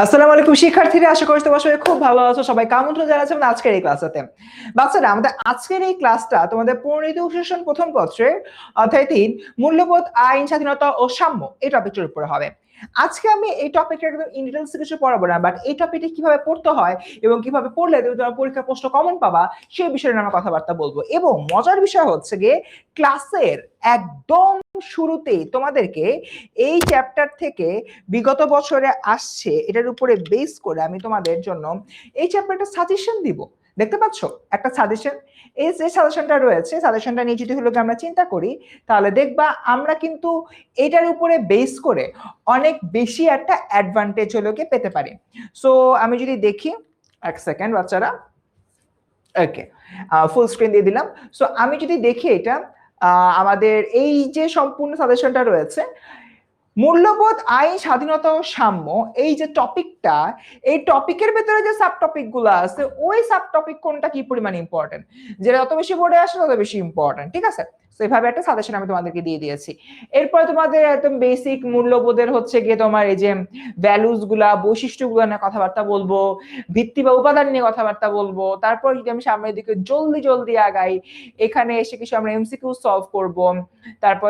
আসসালামু আলাইকুম শিক্ষার্থীরা, আশা করি তোমরা সবাই খুব ভালো আছো। সবাই আমন্ত্রণ জানাচ্ছি আজকের এই ক্লাসটাতে। বাচ্চারা, আমাদের আজকের এই ক্লাসটা তোমাদের পরিণীতি অনুশাসন প্রথম পত্রের অধ্যায় ৩ মূল্যবোধ, আইন, স্বাধীনতা ও সাম্য এই টপিকটার উপরে হবে। আজকে আমি এই টপিকটা একদম ইন ডিটেইলস কিছু পড়াবো না, বাট এই টপিকটা কিভাবে পড়তে হয় এবং কিভাবে পড়লে তুমি তোমার পরীক্ষার প্রশ্ন কমন পাবা সেই বিষয়ে নিয়ে আমরা কথাবার্তা বলবো। এবং মজার বিষয় হচ্ছে গিয়ে ক্লাসের একদম শুরুতেই তোমাদেরকে এই চ্যাপ্টার থেকে বিগত বছরে আসছে এটার উপরে বেস করে আমি তোমাদের জন্য এই চ্যাপ্টারটা সাজেশন দিব। দেখতে পাচ্ছ একটা সাজেশন, এই যে সাজেশনটা রয়েছে, সাজেশনটা নিয়ে যদি হলো আমরা চিন্তা করি তাহলে দেখবা আমরা কিন্তু এটার উপরে বেস করে অনেক বেশি একটা অ্যাডভান্টেজ হলো পেতে পারি। সো আমি যদি দেখি, এক সেকেন্ড বাচ্চারা, ওকে, ফুল স্ক্রিন দিয়ে দিলাম। সো আমি যদি দেখি এটা আমাদের এই যে সম্পূর্ণ সাজেশনটা রয়েছে, মূল্যবোধ, আইন, স্বাধীনতা ও সাম্য, এই যে টপিকটা, এই টপিকের ভেতরে যে সাব টপিক গুলো আছে ওই সাব টপিক কোনটা কি পরিমাণ ইম্পর্টেন্ট, যেটা যত বেশি বোর্ডে আসে তত বেশি ইম্পর্টেন্ট। ঠিক আছে, সেভাবে একটা সাজেশন আমি তোমাদেরকে দিয়ে দিয়েছি। এরপরে তোমাদের একদম বেসিক মূল্যবোধের হচ্ছে গিয়ে তোমার এই যে ভ্যালুস গুলা, বৈশিষ্ট্যগুলো নিয়ে কথাবার্তা বলবো, ভিত্তি বা উপাদান নিয়ে কথাবার্তা বলবো। তারপর যদি আমি সামনের দিকে জলদি জলদি আগাই, এখানে এসে কিছু আমরা এমসিকিউ সলভ করব। তারপর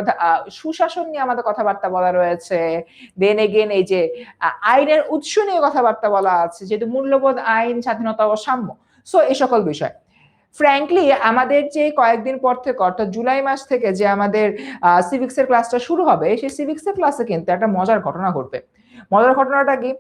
সুশাসন নিয়ে আমাদের কথাবার্তা বলা রয়েছে। দেন এগেন এই যে আইনের উৎস নিয়ে কথাবার্তা বলা আছে, যেহেতু মূল্যবোধ, আইন, স্বাধীনতা ও সাম্য। সো এই সকল বিষয় ফ্র্যাঙ্কলি আমাদের যে কয়েকদিন পর থেকে অর্থাৎ জুলাই মাস থেকে যে আমাদের সিভিক্সের ক্লাসটা শুরু হবে, সেই সিভিক্সের ক্লাসে কিন্তু একটা মজার ঘটনা ঘটবে। মজার ঘটনাটা কি,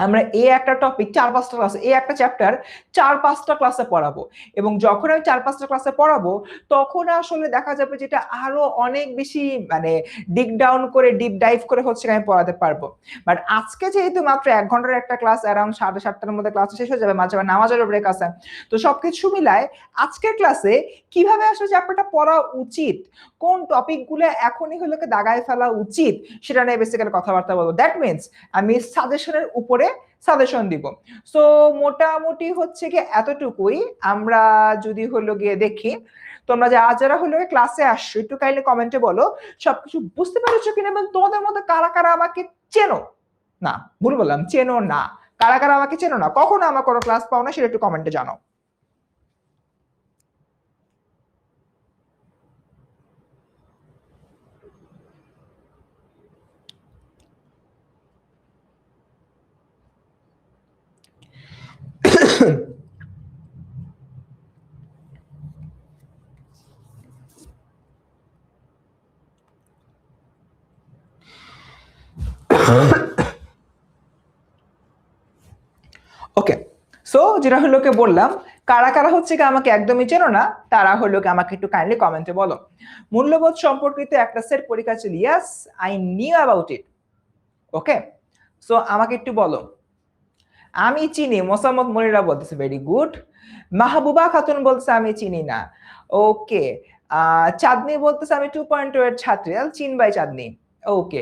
আমরা এই একটা টপিক ৪-৫টা ক্লাসে, এই একটা চ্যাপ্টার ৪-৫টা ক্লাসে পড়াবো। এবং যখন আমি ৪-৫টা ক্লাসে পড়াবো তখন আসলে দেখা যাবে যেটা আরো অনেক বেশি মানে ডিগ ডাউন করে, ডিপ ডাইভ করে হচ্ছে আমি পড়াতে পারবো। বাট আজকে যেহেতু মাত্র ১ ঘন্টার একটা ক্লাস, অ্যারাউন্ড ৭:৩০টার মধ্যে ক্লাস শেষ হয়ে যাবে, মাঝে মাঝে নামাজের ব্রেক আছে, তো সবকিছু মিলায় আজকের ক্লাসে কিভাবে আসলে চ্যাপ্টারটা পড়া উচিত, কোন টপিকগুলো এখনই হলো দাগায় ফেলা উচিত, সেটা নিয়ে বেসিক্যালি কথাবার্তা বলবো। দ্যাট মিনস আমি সাজেশনের উপরে সাজেশন দিব। সো মোটামুটি হচ্ছে কি এতটুকুই। আমরা যদি হলো গিয়ে দেখি, তোমরা যারা হলো ক্লাসে আসছো একটু কাইন্ডলি কমেন্টে বলো সবকিছু বুঝতে পেরেছো কিনা, এবং তোমাদের মধ্যে কারা কারা আমাকে চেনো না, ভুল বললাম, চেনো না, কারা কারা আমাকে চেনো না, কখনো আমার কোনো ক্লাস পাও না, সেটা একটু কমেন্টে জানাও। ওকে, সো যেটা হলো বললাম, কারা কারা হচ্ছে আমাকে একদমই চেনো না তারা হলো আমাকে একটু কাইন্ডলি কমেন্টে বলো। মূল্যবোধ সম্পর্কিত একটা সেট পরীক্ষা ছিল, yes I knew about it. Okay, so আমাকে একটু বলো। আমি চিনি, মোসাম্মদ মনিরা বলতেছে ভেরি গুড। মাহবুবা খাতুন বলতেছে আমি চিনি না। ওকে, চাঁদনি বলতেছে আমি 2.2 এর ছাত্রী, চিনবাই চাঁদনি। ওকে,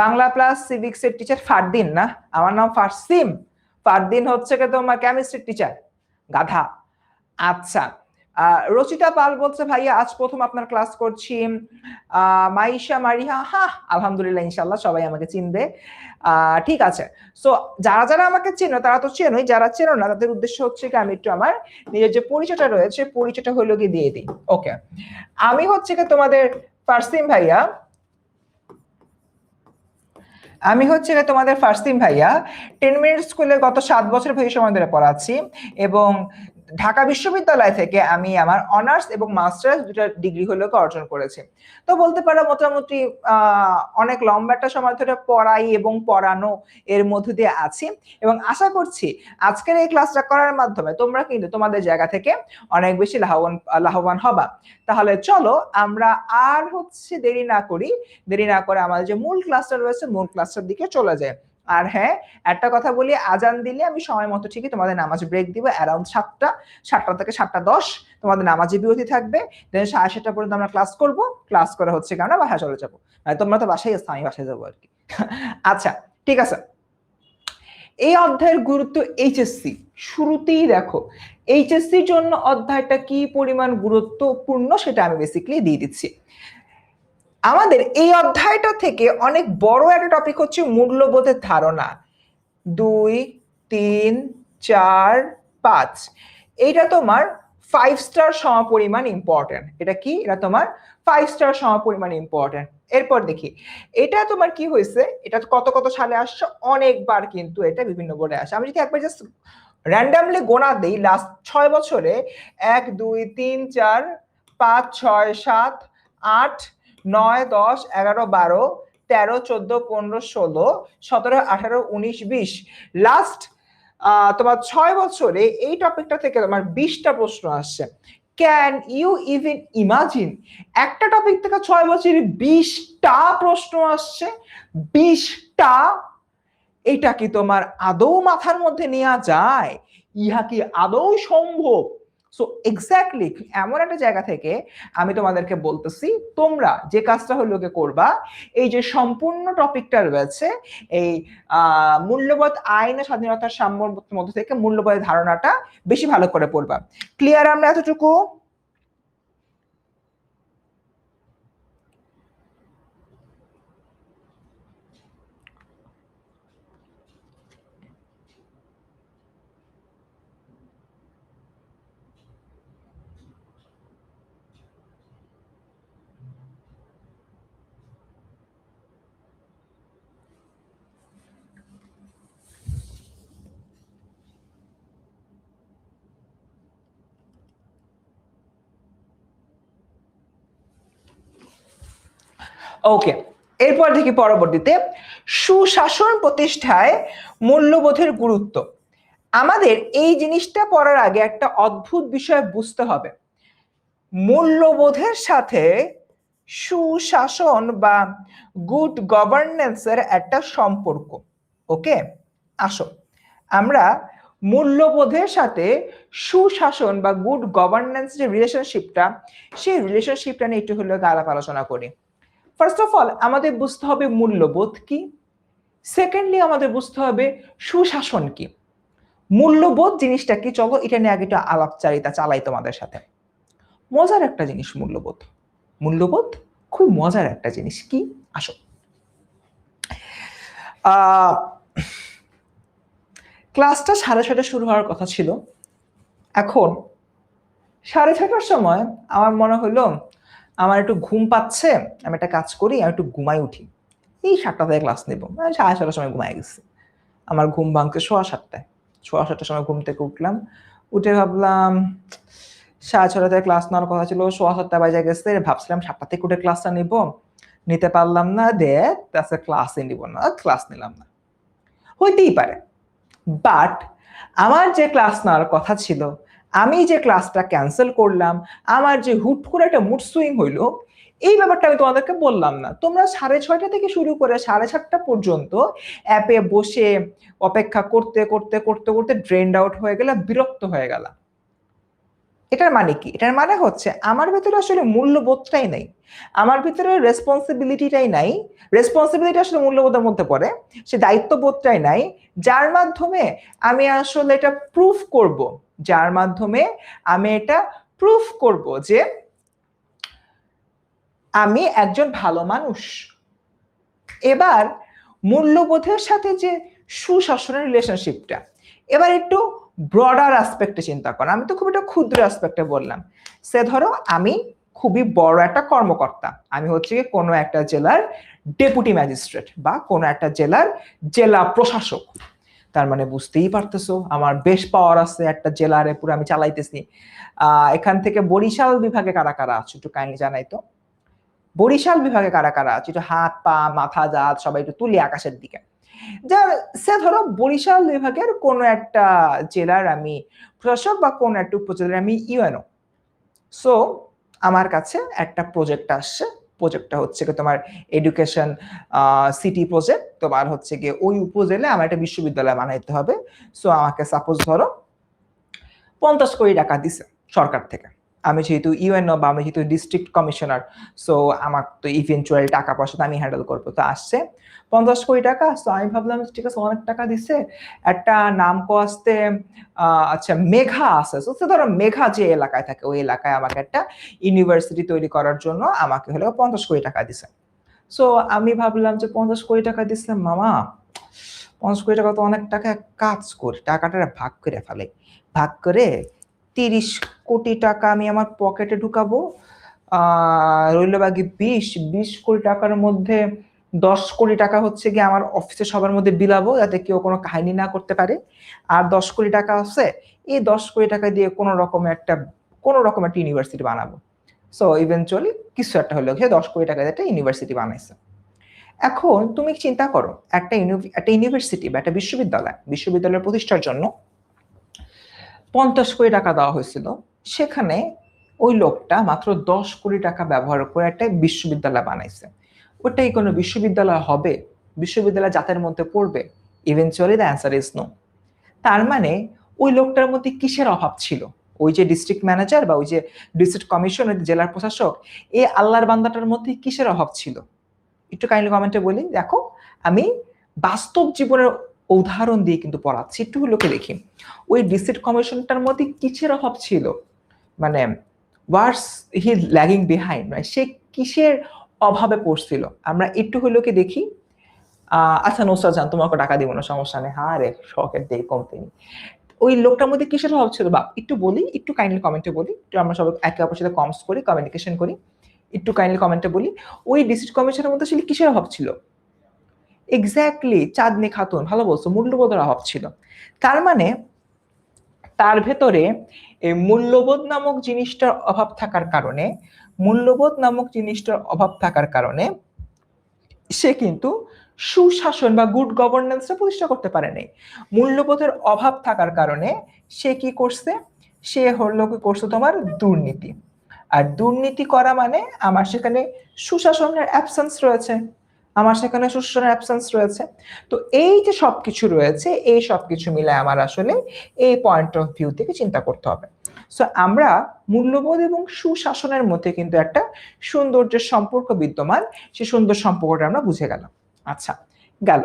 বাংলা প্লাস সিভিক্স এর টিচার ফারদিন না, আমার নাম ফারসিম। ফারদিন হচ্ছে তোমার কেমিস্ট্রির টিচার, গাধা। আচ্ছা, রচিতা পাল বলছে ভাইয়া আজ প্রথম আপনার ক্লাস করছি। মাইশা মারিহা, হ্যাঁ আলহামদুলিল্লাহ, ইনশাল্লাহ সবাই আমাকে চিনবে। ঠিক আছে, সো যারা যারা আমাকে চেনো তারা তো চেনোই, যারা চেনো না তাদের উদ্দেশ্য হচ্ছে কি আমি একটু আমার নিজের যে পরিচয়টা রয়েছে পরিচয়টা হলো গিয়ে দিয়ে দিই। ওকে, আমি হচ্ছে কি তোমাদের ফারসিম ভাইয়া, আমি হচ্ছে তোমাদের ফারসিম ভাইয়া 10 মিনিট স্কুলে গত 7 বছর ভাই সময় ধরে পড়াচ্ছি, এবং ঢাকা বিশ্ববিদ্যালয় থেকে আমি আমার অনার্স এবং মাস্টার্স দুটো ডিগ্রি হলো অর্জন করেছি। তো বলতে পারো মোটামুটি অনেক লম্বা একটা সময় ধরে পড়াই এবং পড়ানো এর মধ্য দিয়ে আছি, এবং আশা করছি আজকের এই ক্লাসটা করার মাধ্যমে তোমরা কিন্তু তোমাদের জায়গা থেকে অনেক বেশি লাভবান হবা। তাহলে চলো আমরা আর হচ্ছে দেরি না করি, দেরি না করে আমাদের যে মূল ক্লাসটা রয়েছে মূল ক্লাসটার দিকে চলে যায়। আর হ্যাঁ, একটা কথা বলি, আজান দিলে আমি সময় মতো ঠিকই তোমাদের নামাজ ব্রেক দিব, অ্যারাউন্ড 7টা থেকে 7:10 তোমাদের নামাজে বিরতি থাকবে। দেন 7:30 পর্যন্ত আমরা ক্লাস করব, ক্লাস করে হচ্ছে আমরা বাসায় চলে যাবো। তোমরা তো বাসায় আসছো, আমি বাসায় যাবো আর কি। আচ্ছা ঠিক আছে, এই অধ্যায়ের গুরুত্ব এইচএসসি শুরুতেই দেখো, এইচএসসির জন্য অধ্যায়টা কি পরিমাণ গুরুত্বপূর্ণ সেটা আমি বেসিক্যালি দিয়ে দিচ্ছি। আমাদের এই অধ্যায়টা থেকে অনেক বড় একটা টপিক হচ্ছে মূল্যবোধের ধারণা। 2 3 4 5 এইটা তোমার 5 স্টার সমপরিমাণ ইম্পর্টেন্ট। এটা কি? এটা তোমার 5 স্টার সমপরিমাণ ইম্পর্টেন্ট। এরপর দেখি এটা তোমার কি হয়েছে, এটা কত কত সালে আসছে, অনেকবার কিন্তু এটা বিভিন্ন বোর্ডে আসে। আমি যদি একবার জাস্ট র্যান্ডামলি গোনা দেই লাস্ট 6 বছরে 1 2 3 4 5 6 7 8 9 10 11 12 13 14 15 16 17 18 19 20 লাস্ট তোমার 6 বছরে এই টপিকটা থেকে তোমার 20টা প্রশ্ন আসছে। ক্যান ইউ ইভেন ইমাজিন একটা টপিক থেকে 6 বছরে 20টা প্রশ্ন আসছে? 20টা! এটা কি তোমার আদৌ মাথার মধ্যে নেওয়া যায়? ইহা কি আদৌ সম্ভব? সো এক্স্যাক্টলি এমন একটা জায়গা থেকে আমি তোমাদেরকে বলতেছি তোমরা যে কাজটা হলো করবা, এই যে সম্পূর্ণ টপিকটা রয়েছে এই মূল্যবোধ আইন ও স্বাধীনতার সাম্যর মধ্যে থেকে মূল্যবোধের ধারণাটা বেশি ভালো করে পড়বা। ক্লিয়ার আমরা এতটুকু? ওকে, এরপর দেখি পরবর্তীতে সুশাসন প্রতিষ্ঠায় মূল্যবোধের গুরুত্ব। আমাদের এই জিনিসটা পড়ার আগে একটা অদ্ভুত বিষয় বুঝতে হবে, মূল্যবোধের সাথে সুশাসন বা গুড গভর্নেন্সের একটা সম্পর্ক। ওকে, আসো আমরা মূল্যবোধের সাথে সুশাসন বা গুড গভর্নেন্স যে রিলেশনশিপটা, সেই রিলেশনশিপটা নিয়ে একটু হলেও আলাপ আলোচনা করি। ফার্স্ট অফ অল আমাদের বুঝতে হবে মূল্যবোধ কি, সেকেন্ডলি আমাদের বুঝতে হবে সুশাসন কি। মূল্যবোধ জিনিসটা কি, চলো এটা নিয়ে আগে একটু আলাপচারিতা চালাই তোমাদের সাথে। মজার একটা জিনিস মূল্যবোধ, মূল্যবোধ খুব মজার একটা জিনিস। কি? আসো ক্লাসটা 6:30 শুরু হওয়ার কথা ছিল, এখন 6:30টার সময় আমার মনে হলো আমার একটু ঘুম পাচ্ছে, আমি একটা কাজ করি, আমি একটু ঘুমাই উঠি, এই 7টা থেকে ক্লাস নেবো। 7:30টার সময় ঘুমাই গেছি, আমার ঘুম ভাঙতে 7:15টায়। 7:15টার সময় ঘুম থেকে উঠলাম, উঠে ভাবলাম 6:30 থেকে ক্লাস নেওয়ার কথা ছিল, 7:15 বাজে গেছে, ভাবছিলাম 7টা থেকে উঠে ক্লাসটা নিব, নিতে পারলাম না, ক্লাসই নিব না, ক্লাস নিলাম না। হইতেই পারে, বাট আমার যে ক্লাস নেওয়ার কথা ছিল, আমি যে ক্লাসটা ক্যান্সেল করলাম, আমার যে হুট করে একটা মুড সুইং হইলো, এই ব্যাপারটা আমি তোমাদেরকে বললাম না। তোমরা 6:30 থেকে শুরু করে 7:30 পর্যন্ত অ্যাপে বসে অপেক্ষা করতে করতে করতে করতে ড্রেন্ড আউট হয়ে গেলে, বিরক্ত হয়ে গেল। এটার মানে কি? এটার মানে হচ্ছে আমার ভিতরে আসলে মূল্যবোধটাই নাই, আমার ভিতরে রেসপন্সিবিলিটিটাই নাই। রেসপন্সিবিলিটি আসলে মূল্যবোধের মধ্যে পড়ে, সে দায়িত্ববোধটাই নাই, যার মাধ্যমে আমি আসলে এটা প্রুফ করব, যার মাধ্যমে আমি এটা প্রুফ করব যে আমি একজন ভালো মানুষ। এবার মূল্যবোধের সাথে যে সুশাসনের রিলেশনশিপটা, এবার একটু ব্রডার অ্যাসপেক্টে চিন্তা করো। আমি তো খুব একটা ক্ষুদ্র অ্যাসপেক্টে বললাম। সে ধরো আমি খুবই বড় একটা কর্মকর্তা, আমি হচ্ছে কোনো একটা জেলার ডেপুটি ম্যাজিস্ট্রেট বা কোনো একটা জেলার জেলা প্রশাসক। তার মানে বুঝতেই পারতেছো আমার বেশ পাওয়ার আছে, একটা জেলারে পুরো আমি চালাইতেছি। এখান থেকে বরিশাল বিভাগে কারা কারা আছে একটু কাইন্ডলি জানাই তো। বরিশাল বিভাগে কারা কারা আছে, একটু হাত পা মাথা জাত সবাই একটু তুলি আকাশের দিকে। যা সে ধরো বরিশাল বিভাগের কোন একটা জেলার আমি প্রশাসক বা কোন একটা উপজেলার আমি ইউএনও। সো আমার কাছে একটা প্রজেক্ট আসছে, প্রজেক্টটা হচ্ছে কি তোমার এডুকেশন সিটি প্রজেক্ট। তোমার হচ্ছে গিয়ে ওই উপজেলায় আমার একটা বিশ্ববিদ্যালয় বানাইতে হবে। সো আমাকে সাপোজ ধরো 50 কোটি টাকা দিছে সরকার থেকে। আমি যেহেতু ইউএনও বা আমি যেহেতু ডিস্ট্রিক্ট কমিশনার, সো আমার তো ইভেন্চুয়ালি টাকা পয়সা তো আমি হ্যান্ডেল করবো। তো আসছে 50 কোটি টাকা। সো আমি ভাবলাম ঠিক আছে অনেক টাকা দিচ্ছে, একটা নাম আসতে আচ্ছা মেঘা আছে, তো ধরো মেঘা যে এলাকায় থাকে ওই এলাকায় আমাকে একটা ইউনিভার্সিটি তৈরি করার জন্য আমাকে হলো 50 কোটি টাকা দিছে। সো আমি ভাবলাম যে 50 কোটি টাকা দিচ্ছে মামা, 50 কোটি টাকা তো অনেক টাকা। কাজ করি, টাকাটা ভাগ করে ফেলে, ভাগ করে 30 কোটি টাকা আমি আমার পকেটে ঢুকাবো। রইল বাকি 20 কোটি টাকার মধ্যে 10 কোটি টাকা হচ্ছে গিয়ে আমার অফিসে সবার মধ্যে বিলাবো, যাতে কেউ কোনো কাহিনী না করতে পারে। আর 10 কোটি টাকা আছে, এই 10 কোটি টাকা দিয়ে কোনো রকম একটা ইউনিভার্সিটি বানাবো। সো ইভেনচুয়ালি কিছু একটা হলো, সে 10 কোটি টাকা দিয়ে একটা ইউনিভার্সিটি বানাইছে। এখন তুমি চিন্তা করো, একটা ইউনিভার্সিটি বা একটা বিশ্ববিদ্যালয় প্রতিষ্ঠার জন্য 50 কোটি টাকা দেওয়া হয়েছিল, সেখানে ওই লোকটা মাত্র 10 কোটি টাকা ব্যবহার করে একটা বিশ্ববিদ্যালয় বানাইছে। ওটাই কোনো বিশ্ববিদ্যালয় হবে? বিশ্ববিদ্যালয় জাতের মধ্যে পড়বে? Eventually the answer is no. তার মানে ওই লোকটার মধ্যে কিসের অভাব ছিল? ওই যে ডিস্ট্রিক্ট ম্যানেজার বা ওই যে ডিস্ট্রিক্ট কমিশনার, জেলার প্রশাসক, এই আল্লাহর বান্দাটার মধ্যে কিসের অভাব ছিল? একটু কাইন্ডলি কমেন্টে বলি। দেখো, আমি বাস্তব জীবনের উদাহরণ দিয়ে কিন্তু পড়াচ্ছি, একটু লোকে দেখি ওই ডিস্ট্রিক্ট কমিশনটার মধ্যে কিসের অভাব ছিল, মানে ওয়াটস হি ল্যাগিং বিহাইন্ড, সে কিসের অভাবে পড়ছিল, আমরা একটু হইলো কি দেখি। আচ্ছা নুসরাত জান, তোমাকে টাকা দিব না, সমস্যা নেই, হ্যাঁ রে শখের দিয়ে কমতে নেই। ওই লোকটার মধ্যে কিসের অভাব ছিল বা একটু বলি, একটু কাইন্ডলি কমেন্টে বলি, একটু আমরা সবাই একে অপরের সাথে কমস করি, কমিউনিকেশন করি। একটু কাইন্ডলি কমেন্টে বলি, ওই ডিস্ট্রিক্ট কমিশনের মধ্যে আসলে কিসের অভাব ছিল? এক্স্যাক্টলি, চাঁদনি খাতুন, ভালো বলছো, মূল্যবোধের অভাব ছিল। তার মানে তার ভেতরে এই মূল্যবোধ নামক জিনিসটার অভাব থাকার কারণে, সে কিন্তু সুশাসন বা গুড গভর্নেন্সটা প্রতিষ্ঠা করতে পারে নাই। মূল্যবোধের অভাব থাকার কারণে সে কি করছে? সে হলো কি করছে, তোমার দুর্নীতি। আর দুর্নীতি করা মানে আমার সেখানে সুশাসনের অ্যাবসেন্স রয়েছে, তো এই যে সবকিছু রয়েছে, এই সবকিছু মিলে আমার আসলে এই পয়েন্ট অফ ভিউ থেকে চিন্তা করতে হবে। সো আমরা মূল্যবোধ এবং সুশাসনের মধ্যে কিন্তু একটা সৌন্দর্যের সম্পর্ক বিদ্যমান, সেই সুন্দর সম্পর্কটা আমরা বুঝে গেলাম। আচ্ছা, গেল।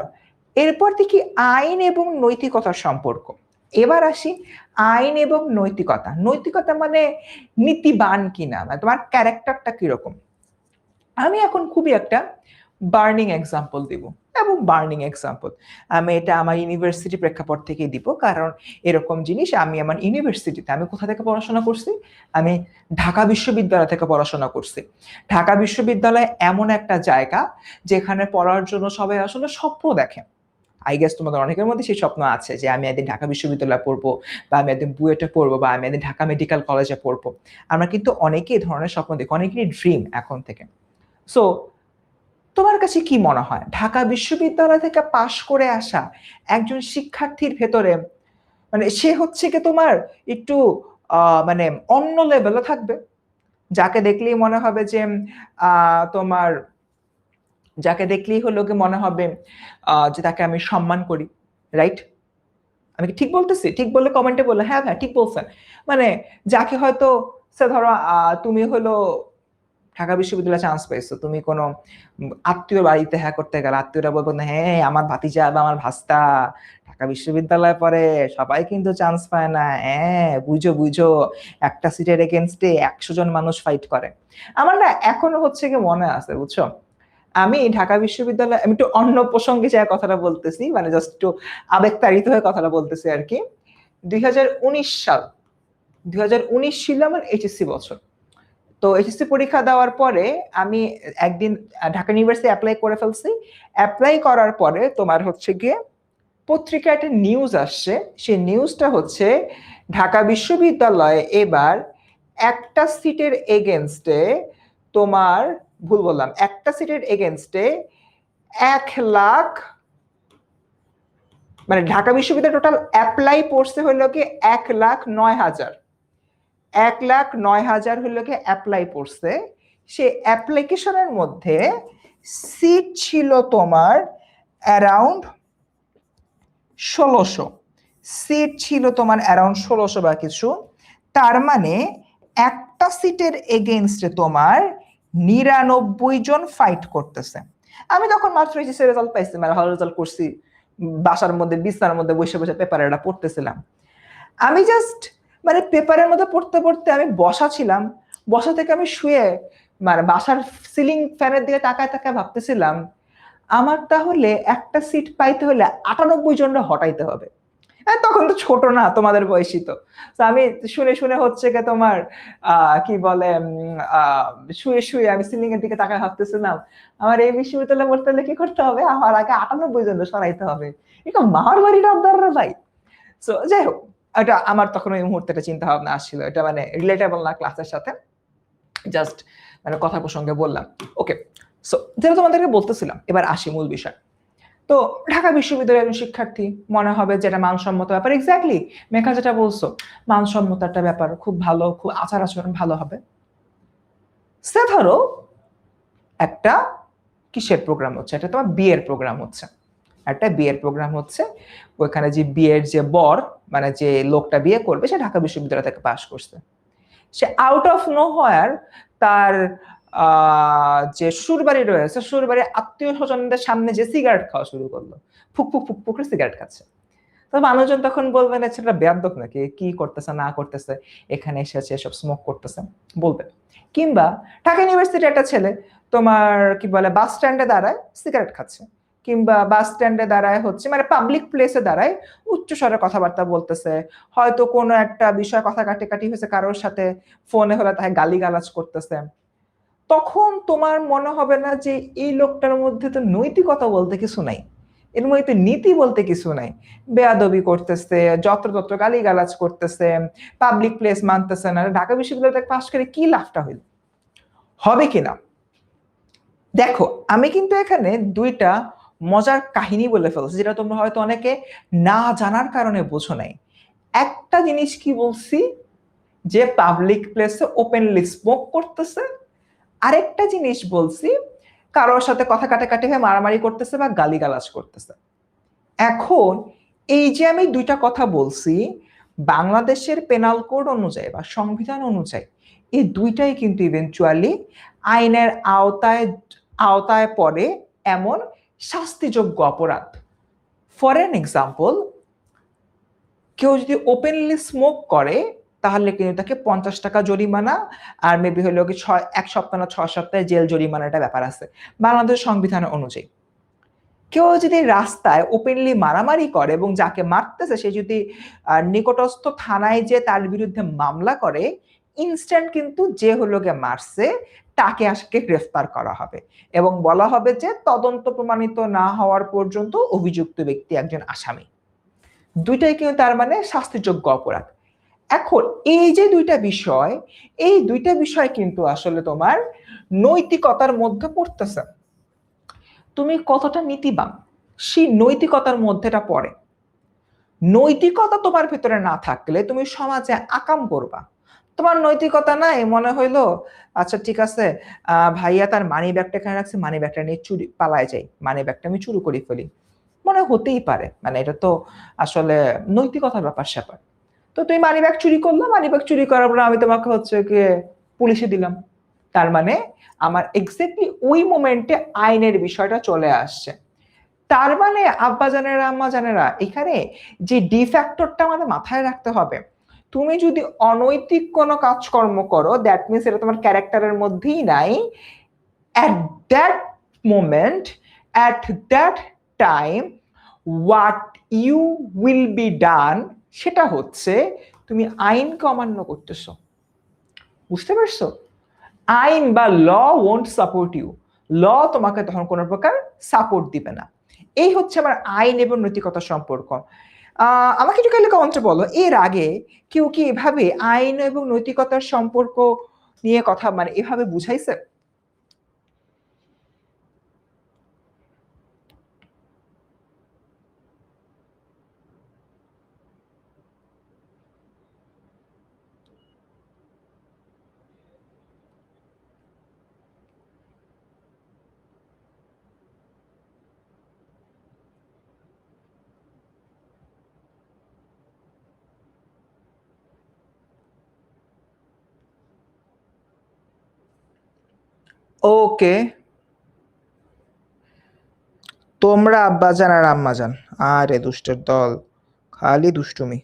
এরপর দেখি আইন এবং নৈতিকতার সম্পর্ক। এবার আসি আইন এবং নৈতিকতা। নৈতিকতা মানে নীতিবান কিনা, মানে তোমার ক্যারেক্টারটা কিরকম। আমি এখন খুবই একটা বার্নিং এক্সাম্পল দিব, এবং বার্নিং এক্সাম্পল আমি এটা আমার ইউনিভার্সিটি প্রেক্ষাপট থেকে দিব, কারণ এরকম জিনিস আমি আমার ইউনিভার্সিটিতে, আমি কোথা থেকে পড়াশোনা করছি? আমি ঢাকা বিশ্ববিদ্যালয় থেকে পড়াশোনা করছি। ঢাকা বিশ্ববিদ্যালয় এমন একটা জায়গা যেখানে পড়ার জন্য সবাই আসলে স্বপ্ন দেখে। আই গেস তোমাদের অনেকের মধ্যে সেই স্বপ্ন আছে যে আমি একদিন ঢাকা বিশ্ববিদ্যালয়ে পড়বো, বা আমি একদিন বুয়েটে পড়বো, বা আমি একদিন ঢাকা মেডিকেল কলেজে পড়বো। আমরা কিন্তু অনেকেই এই ধরনের স্বপ্ন দেখি, অনেকেরই ড্রিম এখন থেকে। সো তোমার কাছে কি মনে হয়, ঢাকা বিশ্ববিদ্যালয় থেকে পাশ করে আসা একজন শিক্ষার্থীর ভেতরে, মানে সে হচ্ছে কি তোমার একটু মানে অন্য লেভেলে থাকবে, যাকে দেখলেই মনে হবে যে তোমার, যাকে দেখলেই হলো কি মনে হবে যে তাকে আমি সম্মান করি, রাইট? আমি কি ঠিক বলতেছি? ঠিক বললে কমেন্টে বললে হ্যাঁ হ্যাঁ ঠিক বলছেন। মানে যাকে হয়তো সে ধরো তুমি হলো ঢাকা বিশ্ববিদ্যালয়ে চান্স পাইছো, তুমি কোনো আত্মীয় বাড়িতে হ্যাঁ করতে গেলে, আত্মীয়রা বলবো না হ্যাঁ আমার ভাতিজা বা আমার ভাস্তা ঢাকা বিশ্ববিদ্যালয়ে পড়ে, সবাই কিন্তু চান্স পায় না, হ্যাঁ বুঝো বুঝো, একটা সিটের এগেনস্টে 100 জন মানুষ ফাইট করে। আমার না এখনো হচ্ছে কি মনে আছে, বুঝছো, আমি ঢাকা বিশ্ববিদ্যালয়ে, আমি একটু অন্য প্রসঙ্গে যে কথাটা বলতেছি, মানে জাস্ট একটু আবেগতাড়িত হয়ে কথাটা বলতেছি আর কি। 2019 সাল, 2019 ছিল আমার এইচএসসি বছর। তো এইচএসসি পরীক্ষা দেওয়ার পরে আমি একদিন ঢাকা ইউনিভার্সিটি অ্যাপ্লাই করে ফেলছি। অ্যাপ্লাই করার পরে তোমার হচ্ছে গিয়ে পত্রিকায় একটা নিউজ আসছে, সেই নিউজটা হচ্ছে ঢাকা বিশ্ববিদ্যালয়ে এবার একটা সিটের এগেনস্টে তোমার, ভুল বললাম, একটা সিটের এগেনস্টে 1 লাখ, মানে ঢাকা বিশ্ববিদ্যালয় টোটাল অ্যাপ্লাই পড়ছে হইল কি 1,09,000, 1,09,000 হইল কি অ্যাপ্লাই পড়ছে। সে অ্যাপ্লিকেশনের মধ্যে সিট ছিল তোমার অ্যারাউন্ড 1600, সিট ছিল তোমার অ্যারাউন্ড 1600 বা কিছু। তার মানে একটা সিটের এগেইনস্টে তোমার 99 জন ফাইট করতেছে। আমি তখন মাত্র এইচএসসি রেজাল্ট পাইছি, মানে ভালো রেজাল্ট করছি, বাসার মধ্যে বিছানার মধ্যে বসে বসে পেপারটা পড়তেছিলাম। আমি জাস্ট মানে পেপারের মধ্যে পড়তে পড়তে আমি বসা ছিলাম, বসা থেকে আমি শুয়ে মানে বাসার সিলিং ফ্যানের দিকে তাকায় তাকায় ভাবতেছিলাম আমার তাহলে একটা সিট পাইতে হলে 98 জনরা হটাইতে হবে। তখন তো ছোট না, তোমাদের বয়সী তো। তো আমি শুনে শুনে হচ্ছে কি তোমার কি বলে শুয়ে শুয়ে আমি সিলিং এর দিকে তাকায় ভাবতেছিলাম আমার এই বিশ্ববিদ্যালয়ে পড়তে হলে কি করতে হবে, আমার আগে 98 জন সরাইতে হবে। এটা মারবাড়ির আবদার ভাই। সো যাই হোক, এটা আমার তখন ওই মুহূর্তে একটা চিন্তা ভাবনা আসছিল, এটা মানে রিলেটেবল না ক্লাসের সাথে, জাস্ট মানে কথা প্রসঙ্গে বললাম। ওকে, সো যেটা তোমাদেরকে বলতেছিলাম, এবার আসি মূল বিষয়। তো ঢাকা বিশ্ববিদ্যালয়ের একজন শিক্ষার্থী, মনে হবে যেটা মানসম্মত ব্যাপার, এক্স্যাক্টলি মেঘা যেটা বলছো, মানসম্মত একটা ব্যাপার, খুব ভালো, খুব আচার আচরণ ভালো হবে। সে ধরো একটা কিসের প্রোগ্রাম হচ্ছে, এটা তোমার বিয়ের প্রোগ্রাম হচ্ছে, একটা বিয়ের প্রোগ্রাম হচ্ছে, ওইখানে যে বিয়ের যে বর, মানে যে লোকটা বিয়ে করবে, সে ঢাকা বিশ্ববিদ্যালয় থেকে পাশ করছে। সে আউট অফ নো হোয়ার তার যে শ্বশুরবাড়ি রয়েছে, শ্বশুরবাড়ির আত্মীয় স্বজনদের সামনে যে সিগারেট খাওয়া শুরু করলো, ফুক ফুক ফুক ফুক করে সিগারেট খাচ্ছে। তো মানুষজন তখন বলবেন ছেলেটা বেয়াদব নাকি, কি করতেছে না করতেছে, এখানে এসেছে এসব স্মোক করতেছে, বলবে। কিংবা ঢাকা ইউনিভার্সিটির একটা ছেলে তোমার কি বলে বাস স্ট্যান্ডে দাঁড়ায় সিগারেট খাচ্ছে, কিংবা বাস স্ট্যান্ডে দাঁড়ায় হচ্ছে মানে পাবলিক প্লেসে দাঁড়ায় উচ্চস্বরে কথাবার্তা বলতেছে, হয়তো কোনো একটা বিষয় কথা কাটাকাটি হয়েছে কারোর সাথে, ফোনে হলে তাকে গালিগালাজ করতেছে। তখন তোমার মনে হবে না যে এই লোকটার মধ্যে তো নৈতিকতা বলতে কিছু নাই, এর মধ্যে নীতি বলতে কিছু নাই, বেয়াদবি করতেছে, যত্রতত্র গালিগালাজ করতেছে, পাবলিক প্লেস মানতেছে না, ঢাকা বিশ্ববিদ্যালয় থেকে পাশ করে কি লাভটা হইল, হবে কিনা? দেখো আমি কিন্তু এখানে দুইটা মজার কাহিনী বলে ফেলছি, যেটা তোমরা হয়তো অনেকে না জানার কারণে বোঝো নাই। একটা জিনিস কি বলছি, যে পাবলিক প্লেসে ওপেনলি স্মোক করতেছে। আরেকটা জিনিস বলছি, কারোর সাথে কথা কাটাকাটি হয়ে মারামারি করতেছে বা গালিগালাজ করতেছে। এখন এই যে আমি দুইটা কথা বলছি, বাংলাদেশের পেনাল কোড অনুযায়ী বা সংবিধান অনুযায়ী এই দুইটাই কিন্তু ইভেন্চুয়ালি আইনের আওতায় আওতায় পড়ে এমন শাস্তিযোগ্য অপরাধ। ফর এন এক্সাম্পল, কেউ যদি ওপেনলি স্মোক করে তাহলে কিন্তু তাকে 50 টাকা জরিমানা, আর মেবি হলো কি 1 সপ্তাহ না 6 সপ্তাহে জেল জরিমানা, একটা ব্যাপার আছে বাংলাদেশ সংবিধান অনুযায়ী। কেউ যদি রাস্তায় ওপেনলি মারামারি করে এবং যাকে মারতেছে সে যদি নিকটস্থ থানায় যে তার বিরুদ্ধে মামলা করে, ইনস্ট্যান্ট কিন্তু যে হলো গে মারছে তাকে আজকে গ্রেফতার করা হবে এবং বলা হবে যে তদন্ত প্রমাণিত না হওয়ার পর্যন্ত অভিযুক্ত ব্যক্তি একজন আসামি। দুইটাই কিন্তু তার মানে শাস্তিযোগ্য অপরাধ। এখন এই যে দুইটা বিষয়, এই দুইটা বিষয় কিন্তু আসলে তোমার নৈতিকতার মধ্যে পড়তেছে, তুমি কতটা নীতিবান সেই নৈতিকতার মধ্যেটা পড়ে। নৈতিকতা তোমার ভেতরে না থাকলে তুমি সমাজে আকাম করবা। তোমার নৈতিকতা নাই, মনে হইলো আচ্ছা ঠিক আছে, ভাইয়া তার মানি ব্যাগটা এখানে রাখছে, মানি ব্যাগটা নিয়ে চুরি পালায় যাই, মানি ব্যাগটা আমি চুরি করে ফেলি, মনে হতেই পারে, মানে এটা তো আসলে নৈতিকতার ব্যাপার স্যাপার। তো তুমি মানি ব্যাগ চুরি করলো, মানি ব্যাগ চুরি করার পর আমি তোমাকে হচ্ছে গিয়ে পুলিশে দিলাম, তার মানে আমার এক্স্যাক্টলি ওই মোমেন্টে আইনের বিষয়টা চলে আসছে। তার মানে আব্বাজানেরা আম্মাজানেরা, এখানে যে ডিফ্যাক্টরটা আমাদের মাথায় রাখতে হবে, তুমি যদি অনৈতিক কোনো কাজকর্ম করো দ্যাট মিনস এটা তোমার ক্যারেক্টারের মধ্যেই নাই, at that moment, at that time, what you will be done সেটা হচ্ছে তুমি আইনকে অমান্য করতেছো। বুঝতে পারছো? আইন বা ল ওয়ন্ট সাপোর্ট ইউ, ল তোমাকে তখন কোনো প্রকার সাপোর্ট দিবে না। এই হচ্ছে আমার আইন এবং নৈতিকতার সম্পর্ক। আমাকে একটু কাইন্ডলি কমেন্টে বলো, এর আগে কেউ কি এভাবে আইন এবং নৈতিকতার সম্পর্ক নিয়ে কথা মানে এভাবে বুঝাইছে? ওকে, তোমরা আব্বাজান আর আম্মাজান, আরে দুষ্টের দল, খালি দুষ্টুমি।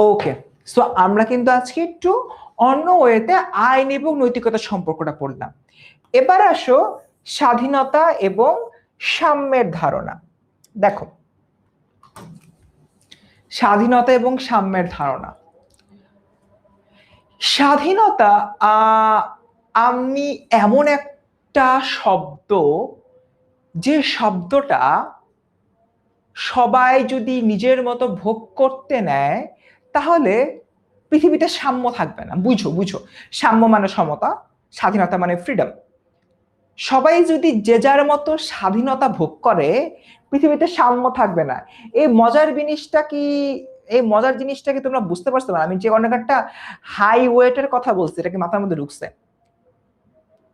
ওকে, সো আমরা কিন্তু আজকে একটু অন্য ওয়েতে আইন এবং নৈতিকতার সম্পর্কটা পড়লাম। এবার আসো স্বাধীনতা এবং সাম্যের ধারণা। দেখো, স্বাধীনতা এবং সাম্যের ধারণা। স্বাধীনতা আমি এমন একটা শব্দ, যে শব্দটা সবাই যদি নিজের মতো ভোগ করতে নেয় তাহলে পৃথিবীতে সাম্য থাকবে না। বুঝো বুঝো, সাম্য মানে সমতা, স্বাধীনতা মানে ফ্রিডম। সবাই যদি যে যার মতো স্বাধীনতা ভোগ করে পৃথিবীতে সাম্য থাকবে না। এই মজার জিনিসটা কি তোমরা বুঝতে পারছো না? আমি যে অনেক একটা হাই ওয়েটের কথা বলছি, এটা কি মাথার মধ্যে ঢুকছে?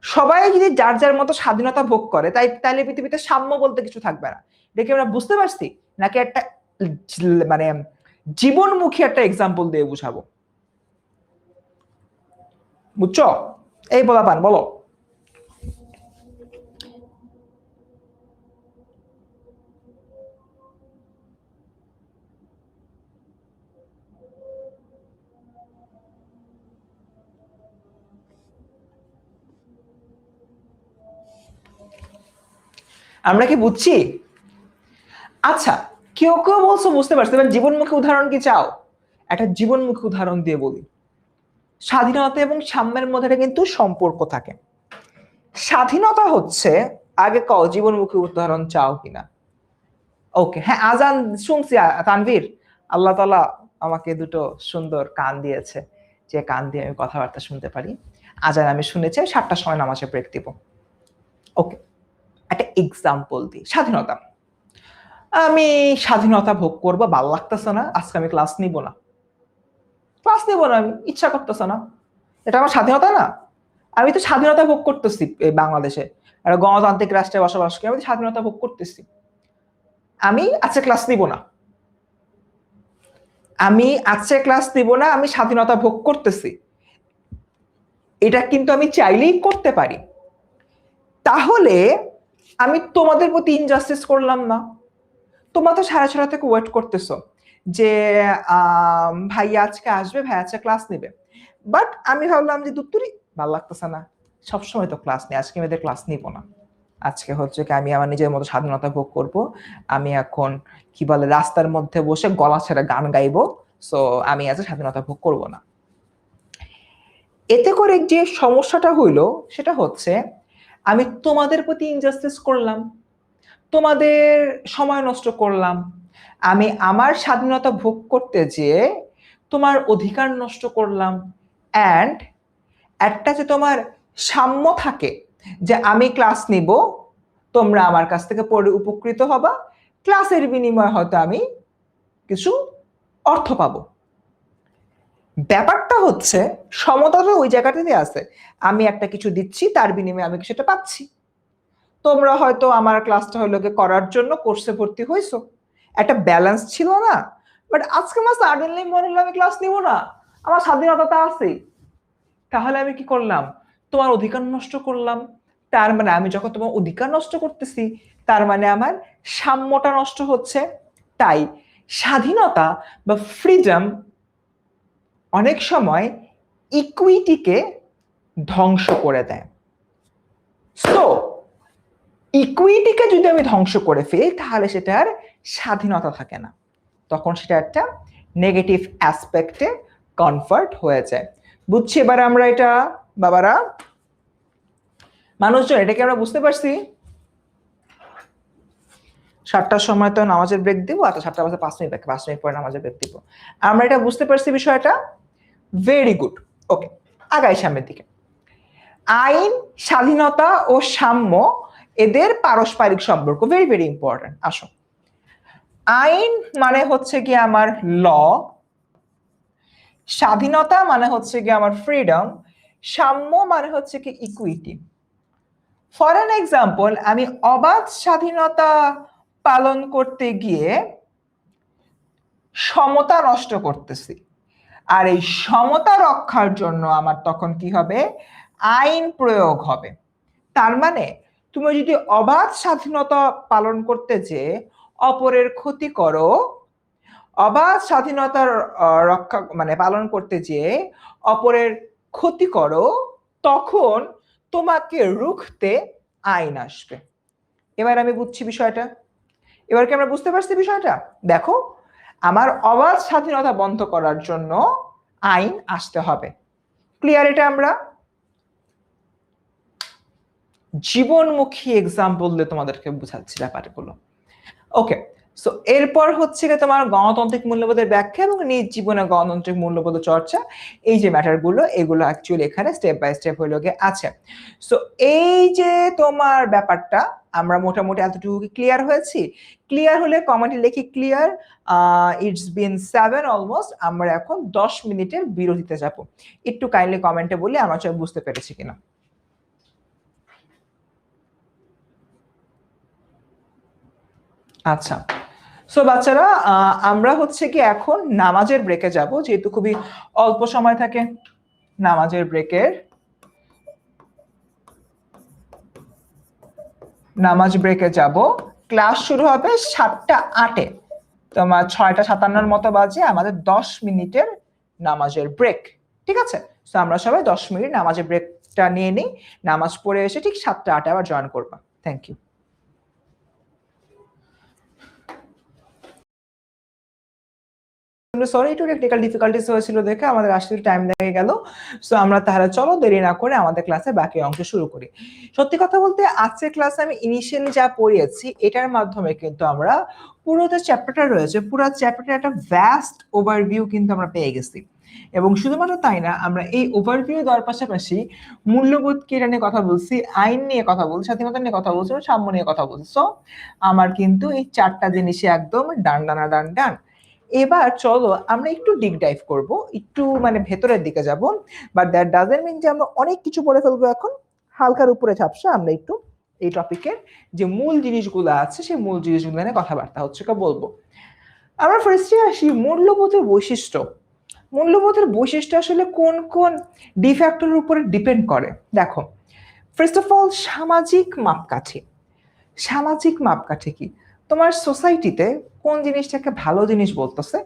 সবাই যদি যার যার মতো স্বাধীনতা ভোগ করে তাইলে পৃথিবীতে সাম্য বলতে কিছু থাকবে না। দেখে আমরা বুঝতে পারছি নাকি একটা মানে জীবনমুখী একটা এক্সাম্পল দিয়ে বুঝাবো? বুঝছো? এই বলা পান বলো। আমরা কি বুঝছি? আচ্ছা, কেউ কেউ বলছো বুঝতে পারছো, এবার জীবনমুখী উদাহরণ কি চাও? একটা জীবনমুখী উদাহরণ দিয়ে বলি। স্বাধীনতা এবং সাম্যের মধ্যে কিন্তু সম্পর্ক থাকে। স্বাধীনতা হচ্ছে, আগে কও জীবনমুখী উদাহরণ চাও কিনা। ওকে, হ্যাঁ, আজান শুনছি তানভীর। আল্লাহ তাআলা আমাকে দুটো সুন্দর কান দিয়েছে, যে কান দিয়ে আমি কথাবার্তা শুনতে পারি। আজান আমি শুনেছি, 7টার সময় নামাজে ব্রেক দিব। ওকে, একটা এক্সাম্পল দিই। স্বাধীনতা, আমি স্বাধীনতা ভোগ করবো, ভালো লাগতেছে না, আজকে আমি ক্লাস নিব না। ক্লাস নিব না, আমি ইচ্ছা করতেছে না। এটা আমার স্বাধীনতা না? আমি তো স্বাধীনতা ভোগ করতেছি এই বাংলাদেশে, একটা গণতান্ত্রিক রাষ্ট্রে বসবাস করি, আমি স্বাধীনতা ভোগ করতেছি। আমি আজকে ক্লাস নিব না, আমি আজকে ক্লাস নিব না, আমি স্বাধীনতা ভোগ করতেছি। এটা কিন্তু আমি চাইলেই করতে পারি। তাহলে আমি তোমাদের প্রতি ইনজাস্টিস করলাম না? তোমরা তো সাড়ে 6টা থেকে ওয়েট করতেছো যে ভাইয়া আজকে আসবে, ভাইয়া আজকে ক্লাস নেবে। বাট আমি ভাবলাম যে দুত্তুরি ভালো লাগতেছে না, সবসময় তো ক্লাস নেই, আজকে মেয়েদের ক্লাস নিব না। আজকে হচ্ছে কি আমি আমার নিজের মতো স্বাধীনতা ভোগ করব। আমি এখন কি বলে রাস্তার মধ্যে বসে গলা ছেড়ে গান গাইবো। সো আমি আজ স্বাধীনতা ভোগ করব না। এতে করে যে সমস্যাটা হইলো সেটা হচ্ছে আমি তোমাদের প্রতি ইনজাস্টিস করলাম, তোমাদের সময় নষ্ট করলাম। আমি আমার স্বাধীনতা ভোগ করতে যেয়ে তোমার অধিকার নষ্ট করলাম। অ্যান্ড একটা যে তোমার সাম্য থাকে, যে আমি ক্লাস নিব, তোমরা আমার কাছ থেকে পড়ে উপকৃত হবা, ক্লাসের বিনিময়ে হয়তো আমি কিছু অর্থ পাবো। ব্যাপারটা হচ্ছে সমতাটা ওই জায়গাটাতে আছে, আমি একটা কিছু দিচ্ছি, তার বিনিময়ে আমি কিছুটা পাচ্ছি। তোমরা হয়তো আমার ক্লাসটা হলো করার জন্য কোর্সে ভর্তি হয়েছো, একটা ব্যালেন্স ছিল না। বাট আজকে আমার সাডেনলি মনে হলো আমি ক্লাস নিব না, আমার স্বাধীনতা আছে। তাহলে আমি কি করলাম? তোমার অধিকার নষ্ট করলাম। তার মানে আমি যখন তোমার অধিকার নষ্ট করতেছি, তার মানে আমার সাম্যটা নষ্ট হচ্ছে। তাই স্বাধীনতা বা ফ্রিডম অনেক সময় ইকুইটিকে ধ্বংস করে দেয়। সো ইকুইটিকে যদি আমি ধ্বংস করে ফেলি তাহলে সেটা আর স্বাধীনতা থাকে না, তখন সেটা একটা নেগেটিভ অ্যাসপেক্টে কনভার্ট হয়ে যায়। বুঝছি এবার আমরা এটা বাবারা? মানুষজন এটাকে আমরা বুঝতে পারছি? 7টার সময় তো নামাজের ব্রেক দিব, আর 7টা বাজে 5 মিনিট বাকি, 5 মিনিট পরে নামাজের ব্রেক দিব। আমরা এটা বুঝতে পারছি বিষয়টা? Very good. ওকে, আগাই সামনের দিকে। আইন, স্বাধীনতা ও সাম্য এদের পারস্পরিক সম্পর্ক ভেরি ভেরি ইম্পর্টেন্ট। আসো, আইন মানে হচ্ছে কি আমার ল, স্বাধীনতা মানে হচ্ছে কি আমার ফ্রিডম, সাম্য মানে হচ্ছে কি ইকুইটি। ফর অ্যান এক্সাম্পল, আমি অবাধ স্বাধীনতা পালন করতে গিয়ে সমতা নষ্ট করতেছি, আর এই সমতা রক্ষার জন্য আমার তখন কি হবে? আইন প্রয়োগ হবে। তার মানে তুমি যদি অবাধ স্বাধীনতা পালন করতে যে অপরের ক্ষতি করো, অবাধ স্বাধীনতার রক্ষা মানে পালন করতে যেয়ে অপরের ক্ষতি করো, তখন তোমাকে রুখতে আইন আসবে। এবার আমি বুঝছি বিষয়টা, এবার কি আমরা বুঝতে পারছি বিষয়টা? দেখো, আমার অবাধ স্বাধীনতা বন্ধ করার জন্য আইন আসতে হবে। ক্লিয়ার? এটা আমরা জীবনমুখী এক্সাম্পল দিয়ে তোমাদেরকে বুঝাচ্ছি ব্যাপারগুলো। ওকে, সো এরপর হচ্ছে গিয়ে তোমার গণতান্ত্রিক মূল্যবোধের ব্যাখ্যা এবং নিজ জীবনে গণতান্ত্রিক মূল্যবোধ চর্চা, এই যে ম্যাটারগুলো এগুলো অ্যাকচুয়ালি এখানে স্টেপ বাই স্টেপ হইল গিয়ে আছে। সো এই যে তোমার ব্যাপারটা আমরা মোটামুটি এতটুকু ক্লিয়ার হয়েছি? ক্লিয়ার হলে কমেন্টে লিখি ক্লিয়ার। It's been 7 almost. আমরা এখন 10 মিনিটের বিরতিতে যাব। একটু কাইন্ডলি কমেন্টে বলি আমরা সবাই বুঝতে পেরেছি কিনা। আচ্ছা, সো বাচ্চারা আমরা হচ্ছে কি এখন নামাজের ব্রেকে যাব, যেহেতু খুবই অল্প সময় থাকে। নামাজের নামাজ ব্রেকে যাব। ক্লাস শুরু হবে 7:08-এ, তোমার 6:57-এর মতো বাজে। আমাদের 10 মিনিটের নামাজের ব্রেক, ঠিক আছে? তো আমরা সবাই 10 মিনিট নামাজের ব্রেকটা নিয়ে নিই, নামাজ পড়ে এসে ঠিক 7:08-এ আবার জয়েন করবা। Thank you. সরি, একটু টেকনিক্যাল ডিফিকাল্টিস হয়েছিল দেখে আমাদের আসতে টাইম লেগে গেল। সো আমরা তাহলে চলো দেরি না করে আমাদের ক্লাসে বাকি অংশ শুরু করি। সত্যি কথা বলতে আজকের ক্লাসে আমি ইনিশিয়ালি যা পড়িয়েছি এটার মাধ্যমে কিন্তু আমরা পুরো যে চ্যাপ্টারটা রয়েছে পুরো চ্যাপ্টারটা একটা ভ্যাস্ট ওভারভিউ কিন্তু আমরা পেয়ে গেছি। এবং শুধুমাত্র তাই না, আমরা এই ওভারভিউ দেওয়ার পাশাপাশি মূল্যবোধ কি এটা নিয়ে কথা বলছি, আইন নিয়ে কথা বলছি, স্বাধীনতা নিয়ে কথা বলছি, সাম্য নিয়ে কথা বলছি। সো আমার কিন্তু এই 4টা জিনিসই একদম ডান ডানা ডান ডান। এবার চলো আমরা একটু ডিপ ডাইভ করব, একটু মানে ভেতরের দিকে যাব। বাট দ্যাট ডাজন্ট মিন যে আমরা অনেক কিছু বলে ফেলবো এখন। হালকার উপরে ঝাপসা আমরা একটু এই টপিকের যে মূল জিনিসগুলো আছে সেই মূল জিনিসগুলো নিয়ে কথাবার্তা হচ্ছে বলবো। আমরা ফার্স্টে আসি মূল্যবোধের বৈশিষ্ট্য। মূল্যবোধের বৈশিষ্ট্য আসলে কোন কোন ডিফ্যাক্টরের উপরে ডিপেন্ড করে দেখো। ফার্স্ট অফ অল সামাজিক মাপকাঠি। সামাজিক মাপকাঠি কি? তোমার সোসাইটিতে কোন জিনিসটাকে ভালো জিনিস বলতেছে,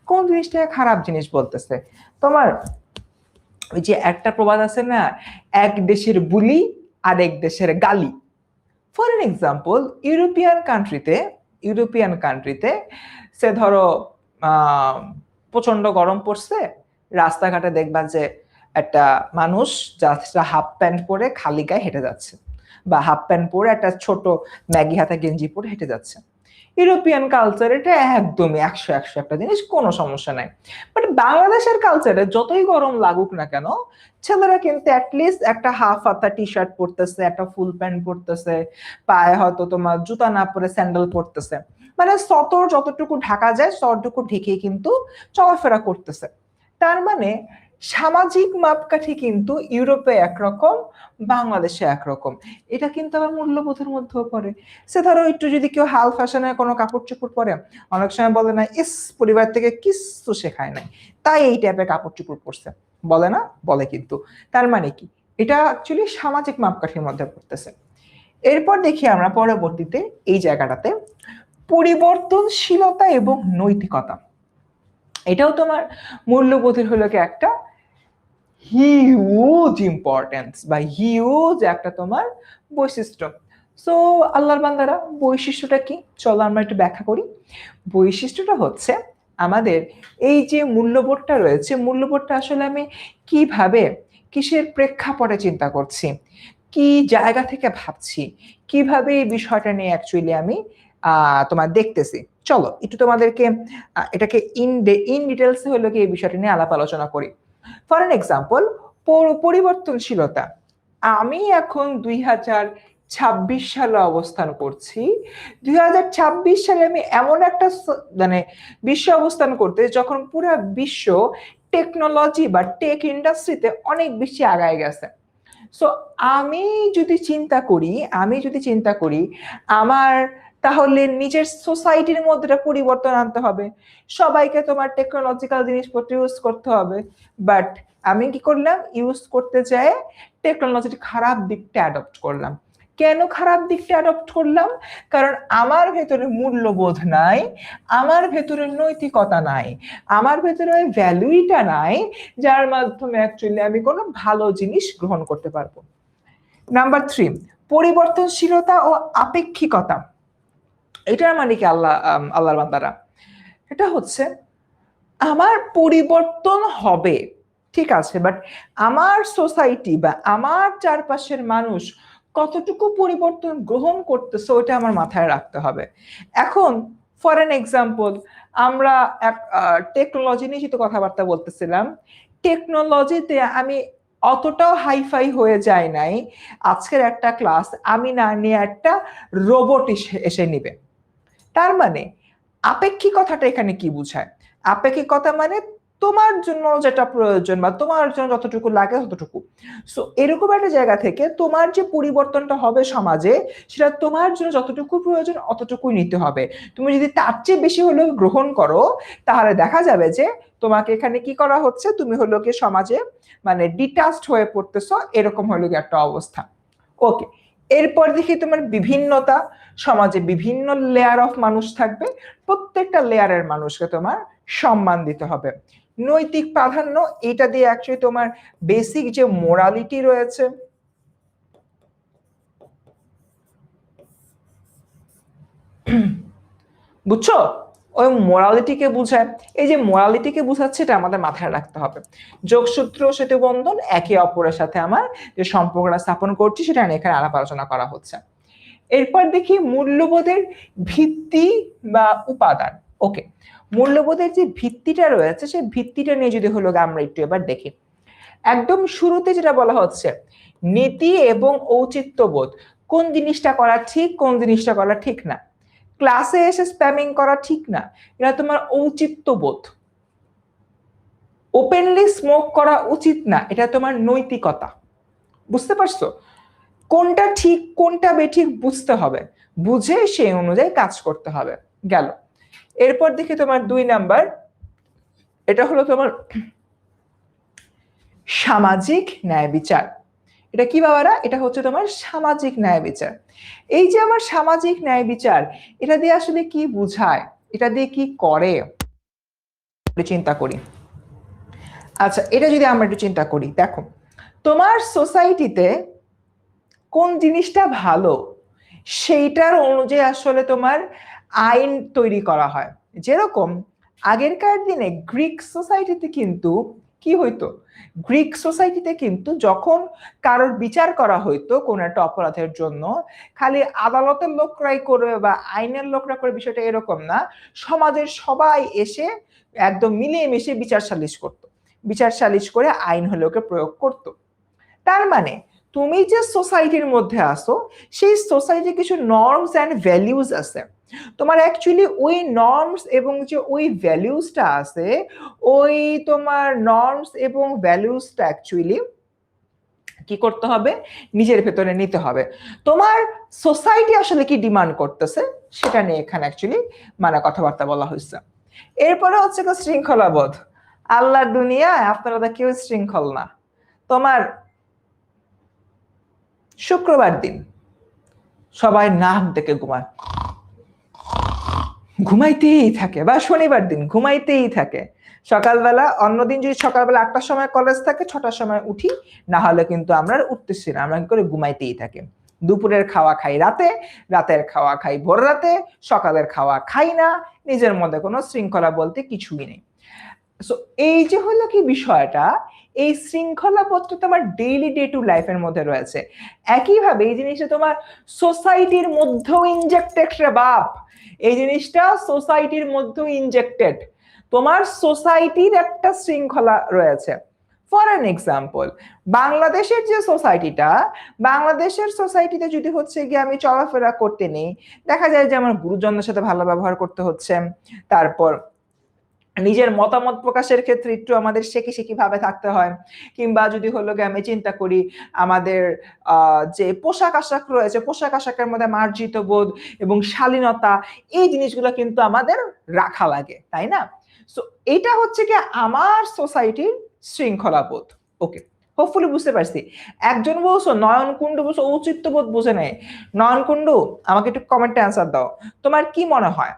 কোন জিনিসটাকে খারাপ জিনিস বলতেছে। তোমার ওই যে একটা প্রবাদ আছে না, এক দেশের বুলি আর এক দেশের গালি। ফর এন এক্সাম্পল, ইউরোপিয়ান কান্ট্রিতে সে ধরো প্রচন্ড গরম পড়ছে, রাস্তাঘাটে দেখবা যে একটা মানুষ যারা হাফ প্যান্ট পরে খালি গায়ে হেঁটে যাচ্ছে, বা হাফ প্যান্ট পরে একটা ছোট ম্যাগি হাতে গেঞ্জি পরে হেঁটে যাচ্ছে। ইউরোপিয়ান কালচার এটা একদমই 100 একটা জিনিস, কোনো সমস্যা নাই। বাট বাংলাদেশের কালচারে যতই গরম লাগুক না কেন, ছেলেরা কিন্তু অ্যাটলিস্ট একটা হাফ হাতা টি শার্ট পরতেছে, একটা ফুল প্যান্ট পরতেছে, পায়ে হয়তো তোমার জুতা না পরে স্যান্ডেল পরতেছে, মানে সতর যতটুকু ঢাকা যায় ততটুকু ঢেকেই কিন্তু চলাফেরা করতেছে। তার মানে সামাজিক মাপকাঠি কিন্তু ইউরোপে একরকম, বাংলাদেশে একরকম। এটা কিন্তু আবার মূল্যবোধের মধ্যেও পড়ে। সে ধরো একটু যদি কেউ হাল ফ্যাশনের কোনো কাপড় চোপড় পরে, অনেক সময় বলে না ইস পরিবার থেকে কিছু শেখায় নাই তাই এই টাইপের কাপড় চোপড় পরছে, বলে না? বলে কিন্তু। তার মানে কি? এটা অ্যাকচুয়ালি সামাজিক মাপকাঠির মধ্যে পড়তেছে। এরপর দেখি আমরা পরবর্তীতে এই জায়গাটাতে পরিবর্তনশীলতা এবং নৈতিকতা। এটাও তোমার মূল্যবোধের হলো কি একটা হিউজ ইম্পর্টেন্স বা হিউজ একটা তোমার বৈশিষ্ট্য। সো আল্লাহর বান্দারা, বৈশিষ্ট্যটা কি? চলো আমরা একটু ব্যাখ্যা করি। বৈশিষ্ট্যটা হচ্ছে আমাদের এই যে মূল্যবোধটা রয়েছে, মূল্যবোধটা আসলে আমি কিভাবে, কিসের প্রেক্ষাপটে চিন্তা করছি, কি জায়গা থেকে ভাবছি, কিভাবে এই বিষয়টা নিয়ে অ্যাকচুয়ালি আমি তোমার দেখতেছি। চলো একটু তোমাদেরকে এটাকে ইন ডিটেলসে হলো কি এই বিষয়টা নিয়ে আলাপ আলোচনা করি। ফর এন এক্সাম্পল, পরিবর্তনশীলতা। আমি এখন 2026 সালে অবস্থান করছি। 2026 সালে আমি এমন একটা মানে বিশ্ব অবস্থান করতে যখন পুরো বিশ্ব টেকনোলজি বা টেক ইন্ডাস্ট্রিতে অনেক বেশি আগায় গেছে। সো আমি যদি চিন্তা করি আমার তাহলে নিজের সোসাইটির মধ্যে পরিবর্তন আনতে হবে, সবাইকে তোমার টেকনোলজিক্যাল জিনিসপত্র ইউজ করতে হবে। বাট আমি কি করলাম? ইউজ করতে চাই টেকনোলজির খারাপ দিকটা অ্যাডপ্ট করলাম। কেন খারাপ দিকটা অ্যাডপ্ট করলাম? কারণ আমার ভেতরে মূল্যবোধ নাই, আমার ভেতরে নৈতিকতা নাই, আমার ভেতরে ওই ভ্যালুইটা নাই যার মাধ্যমে অ্যাকচুয়ালি আমি কোনো ভালো জিনিস গ্রহণ করতে পারবো। নাম্বার 3, পরিবর্তনশীলতা ও আপেক্ষিকতা। এটার মানে কি আল্লাহর বান্দারা? এটা হচ্ছে আমার পরিবর্তন হবে, ঠিক আছে, বাট আমার সোসাইটি বা আমার চারপাশের মানুষ কতটুকু পরিবর্তন গ্রহণ করতেছে ওটা আমার মাথায় রাখতে হবে। এখন ফর এন এক্সাম্পল, আমরা এক টেকনোলজি নিয়ে যেহেতু কথাবার্তা বলতেছিলাম, টেকনোলজিতে আমি অতটাও হাইফাই হয়ে যায় নাই। আজকের একটা ক্লাস আমি না নিয়ে একটা রোবট এসে নিবে। তার মানে আপেক্ষিকতাটা এখানে কি বোঝায়? আপেক্ষিকতা মানে তোমার জন্য যেটা প্রয়োজন বা তোমার জন্য যতটুকু লাগে ততটুকু। সো এরকম একটা জায়গা থেকে তোমার যে পরিবর্তনটা হবে সমাজে, সেটা তোমার জন্য যতটুকু প্রয়োজন অতটুকুই নিতে হবে। তুমি যদি তার চেয়ে বেশি হলেও গ্রহণ করো, তাহলে দেখা যাবে যে তোমাকে এখানে কি করা হচ্ছে, তুমি হলো কি সমাজে মানে ডিটাচড হয়ে পড়তেছো, এরকম হলো কি একটা অবস্থা। ওকে, এরপর দেখি তোমার বিভিন্নতা। সমাজে বিভিন্ন লেয়ার অফ মানুষ থাকবে, প্রত্যেকটা লেয়ারের মানুষকে তোমার সম্মান দিতে হবে। নৈতিক প্রাধান্য, এটা দিয়ে অ্যাকচুয়ালি তোমার বেসিক যে মোরালিটি রয়েছে, বুঝছো, ওই মোরালিটিকে বুঝায়। এই যে মোরালিটিকে বুঝাচ্ছে এটা আমাদের মাথায় রাখতে হবে। যোগসূত্র সেতু বন্ধন, একে অপরের সাথে আমার যে সম্পর্কটা স্থাপন করছি সেটা এখানে আলাপ আলোচনা করা হচ্ছে। এরপর দেখি মূল্যবোধের ভিত্তি বা উপাদান। ওকে, মূল্যবোধের যে ভিত্তিটা রয়েছে সেই ভিত্তিটা নিয়ে যদি হলো আমরা একটু এবার দেখি। একদম শুরুতে যেটা বলা হচ্ছে, নীতি এবং ঔচিত্যবোধ, কোন জিনিসটা করা ঠিক, কোন জিনিসটা করা ঠিক না। ক্লাসে এসে স্প্যামিং করা ঠিক না, এটা তোমার ঔচিত্যবোধ। ওপেনলি স্মোক করা উচিত না, এটা তোমার নৈতিকতা। বুঝতে পারছো? কোনটা ঠিক কোনটা বেঠিক বুঝতে হবে, বুঝে সেই অনুযায়ী কাজ করতে হবে। গেল। এরপর দেখি তোমার 2 নাম্বার, এটা হলো তোমার সামাজিক ন্যায় বিচার। এটা কি বাবারা? এটা হচ্ছে তোমার সামাজিক ন্যায় বিচার। এই যে আমার সামাজিক ন্যায় বিচার, এটা দিয়ে আসলে কি বুঝায়, এটা দিয়ে কি করে চিন্তা করি। আচ্ছা, এটা যদি আমরা একটু চিন্তা করি, দেখো তোমার সোসাইটিতে কোন জিনিসটা ভালো সেইটার অনুযায়ী আসলে তোমার আইন তৈরি করা হয়। যেরকম আগেরকার দিনে গ্রিক সোসাইটিতে কিন্তু কি হইতো, গ্রিক সোসাইটিতে কিন্তু যখন কারোর বিচার করা হইতো কোন একটা অপরাধের জন্য, খালি আদালতের লোকরাই করবে বা আইনের লোকরা করে বিষয়টা এরকম না, সমাজের সবাই এসে একদম মিলিয়ে মিশে বিচার সালিশ করতো, বিচার সালিশ করে আইন হলে ওকে প্রয়োগ করতো। তার মানে তুমি যে সোসাইটির মধ্যে আসো সেই সোসাইটির কিছু নর্মস অ্যান্ড ভ্যালিউজ আছে। তোমার অ্যাকচুয়ালি ওই নর্মস এবং যে ওই ভ্যালিউজটা আছে, ওই তোমার নর্মস এবং ভ্যালিউজটা অ্যাকচুয়ালি কি করতে হবে, নিজের ভেতরে নিতে হবে। তোমার সোসাইটি আসলে কি ডিমান্ড করতেছে সেটা নিয়ে এখানে অ্যাকচুয়ালি মানে কথাবার্তা বলা হয়েছে। এরপরে হচ্ছে শৃঙ্খলাবোধ। আল্লাহর দুনিয়ায় আপনারা কেউ শৃঙ্খল না। তোমার শুক্রবার দিন সবাই নাক ডেকে ঘুমায়, ঘুমাইতেই থাকে, বা শনিবার দিন ঘুমাইতেই থাকে। সকালবেলা অন্যদিন যদি সকালবেলা 8টার সময় কলেজ থাকে, 6টার সময় উঠি, না হলে কিন্তু আমরা উঠতেছি না, আমরা কি করে ঘুমাইতেই থাকি। দুপুরের খাওয়া খাই রাতে, রাতের খাওয়া খাই ভোর রাতে, সকালের খাওয়া খাই না, নিজের মধ্যে কোনো শৃঙ্খলা বলতে কিছুই নেই। সো এই যে হলো কি বিষয়টা, এই শৃঙ্খলাবোধটা তোমার ডেইলি ডে টু লাইফের মধ্যে রয়েছে। একইভাবে এই জিনিসটা তোমার সোসাইটির মধ্যেও ইনজেক্টেড রে বাপ, এই জিনিসটা সোসাইটির মধ্যেও ইনজেক্টেড। তোমার সোসাইটির একটা শৃঙ্খলা রয়েছে। ফর অ্যান এক্সাম্পল, বাংলাদেশের যে সোসাইটিটা, বাংলাদেশের সোসাইটিতে যদি হচ্ছে গিয়ে আমি চলাফেরা করতে নেই, দেখা যায় যে আমার গুরুজনদের সাথে ভালো ব্যবহার করতে হচ্ছে, তারপর নিজের মতামত প্রকাশের ক্ষেত্রে একটু আমাদের শেখি ভাবে থাকতে হয়, কিংবা যদি হলো গিয়ে আমি চিন্তা করি আমাদের যে পোশাক আশাক রয়েছে, পোশাক আশাকের মধ্যে মার্জিত বোধ এবং শালীনতা, এই জিনিসগুলো কিন্তু আমাদের রাখা লাগে, তাই না? সো এটা হচ্ছে কি আমার সোসাইটির শৃঙ্খলা বোধ। ওকে, হোপফুলি বুঝতে পারছি। একজন বলছো নয়ন কুণ্ডু বলছো ঔচিত্য বোধ বুঝে নেই। নয়ন কুণ্ডু আমাকে একটু কমেন্টে অ্যান্সার দাও, তোমার কি মনে হয়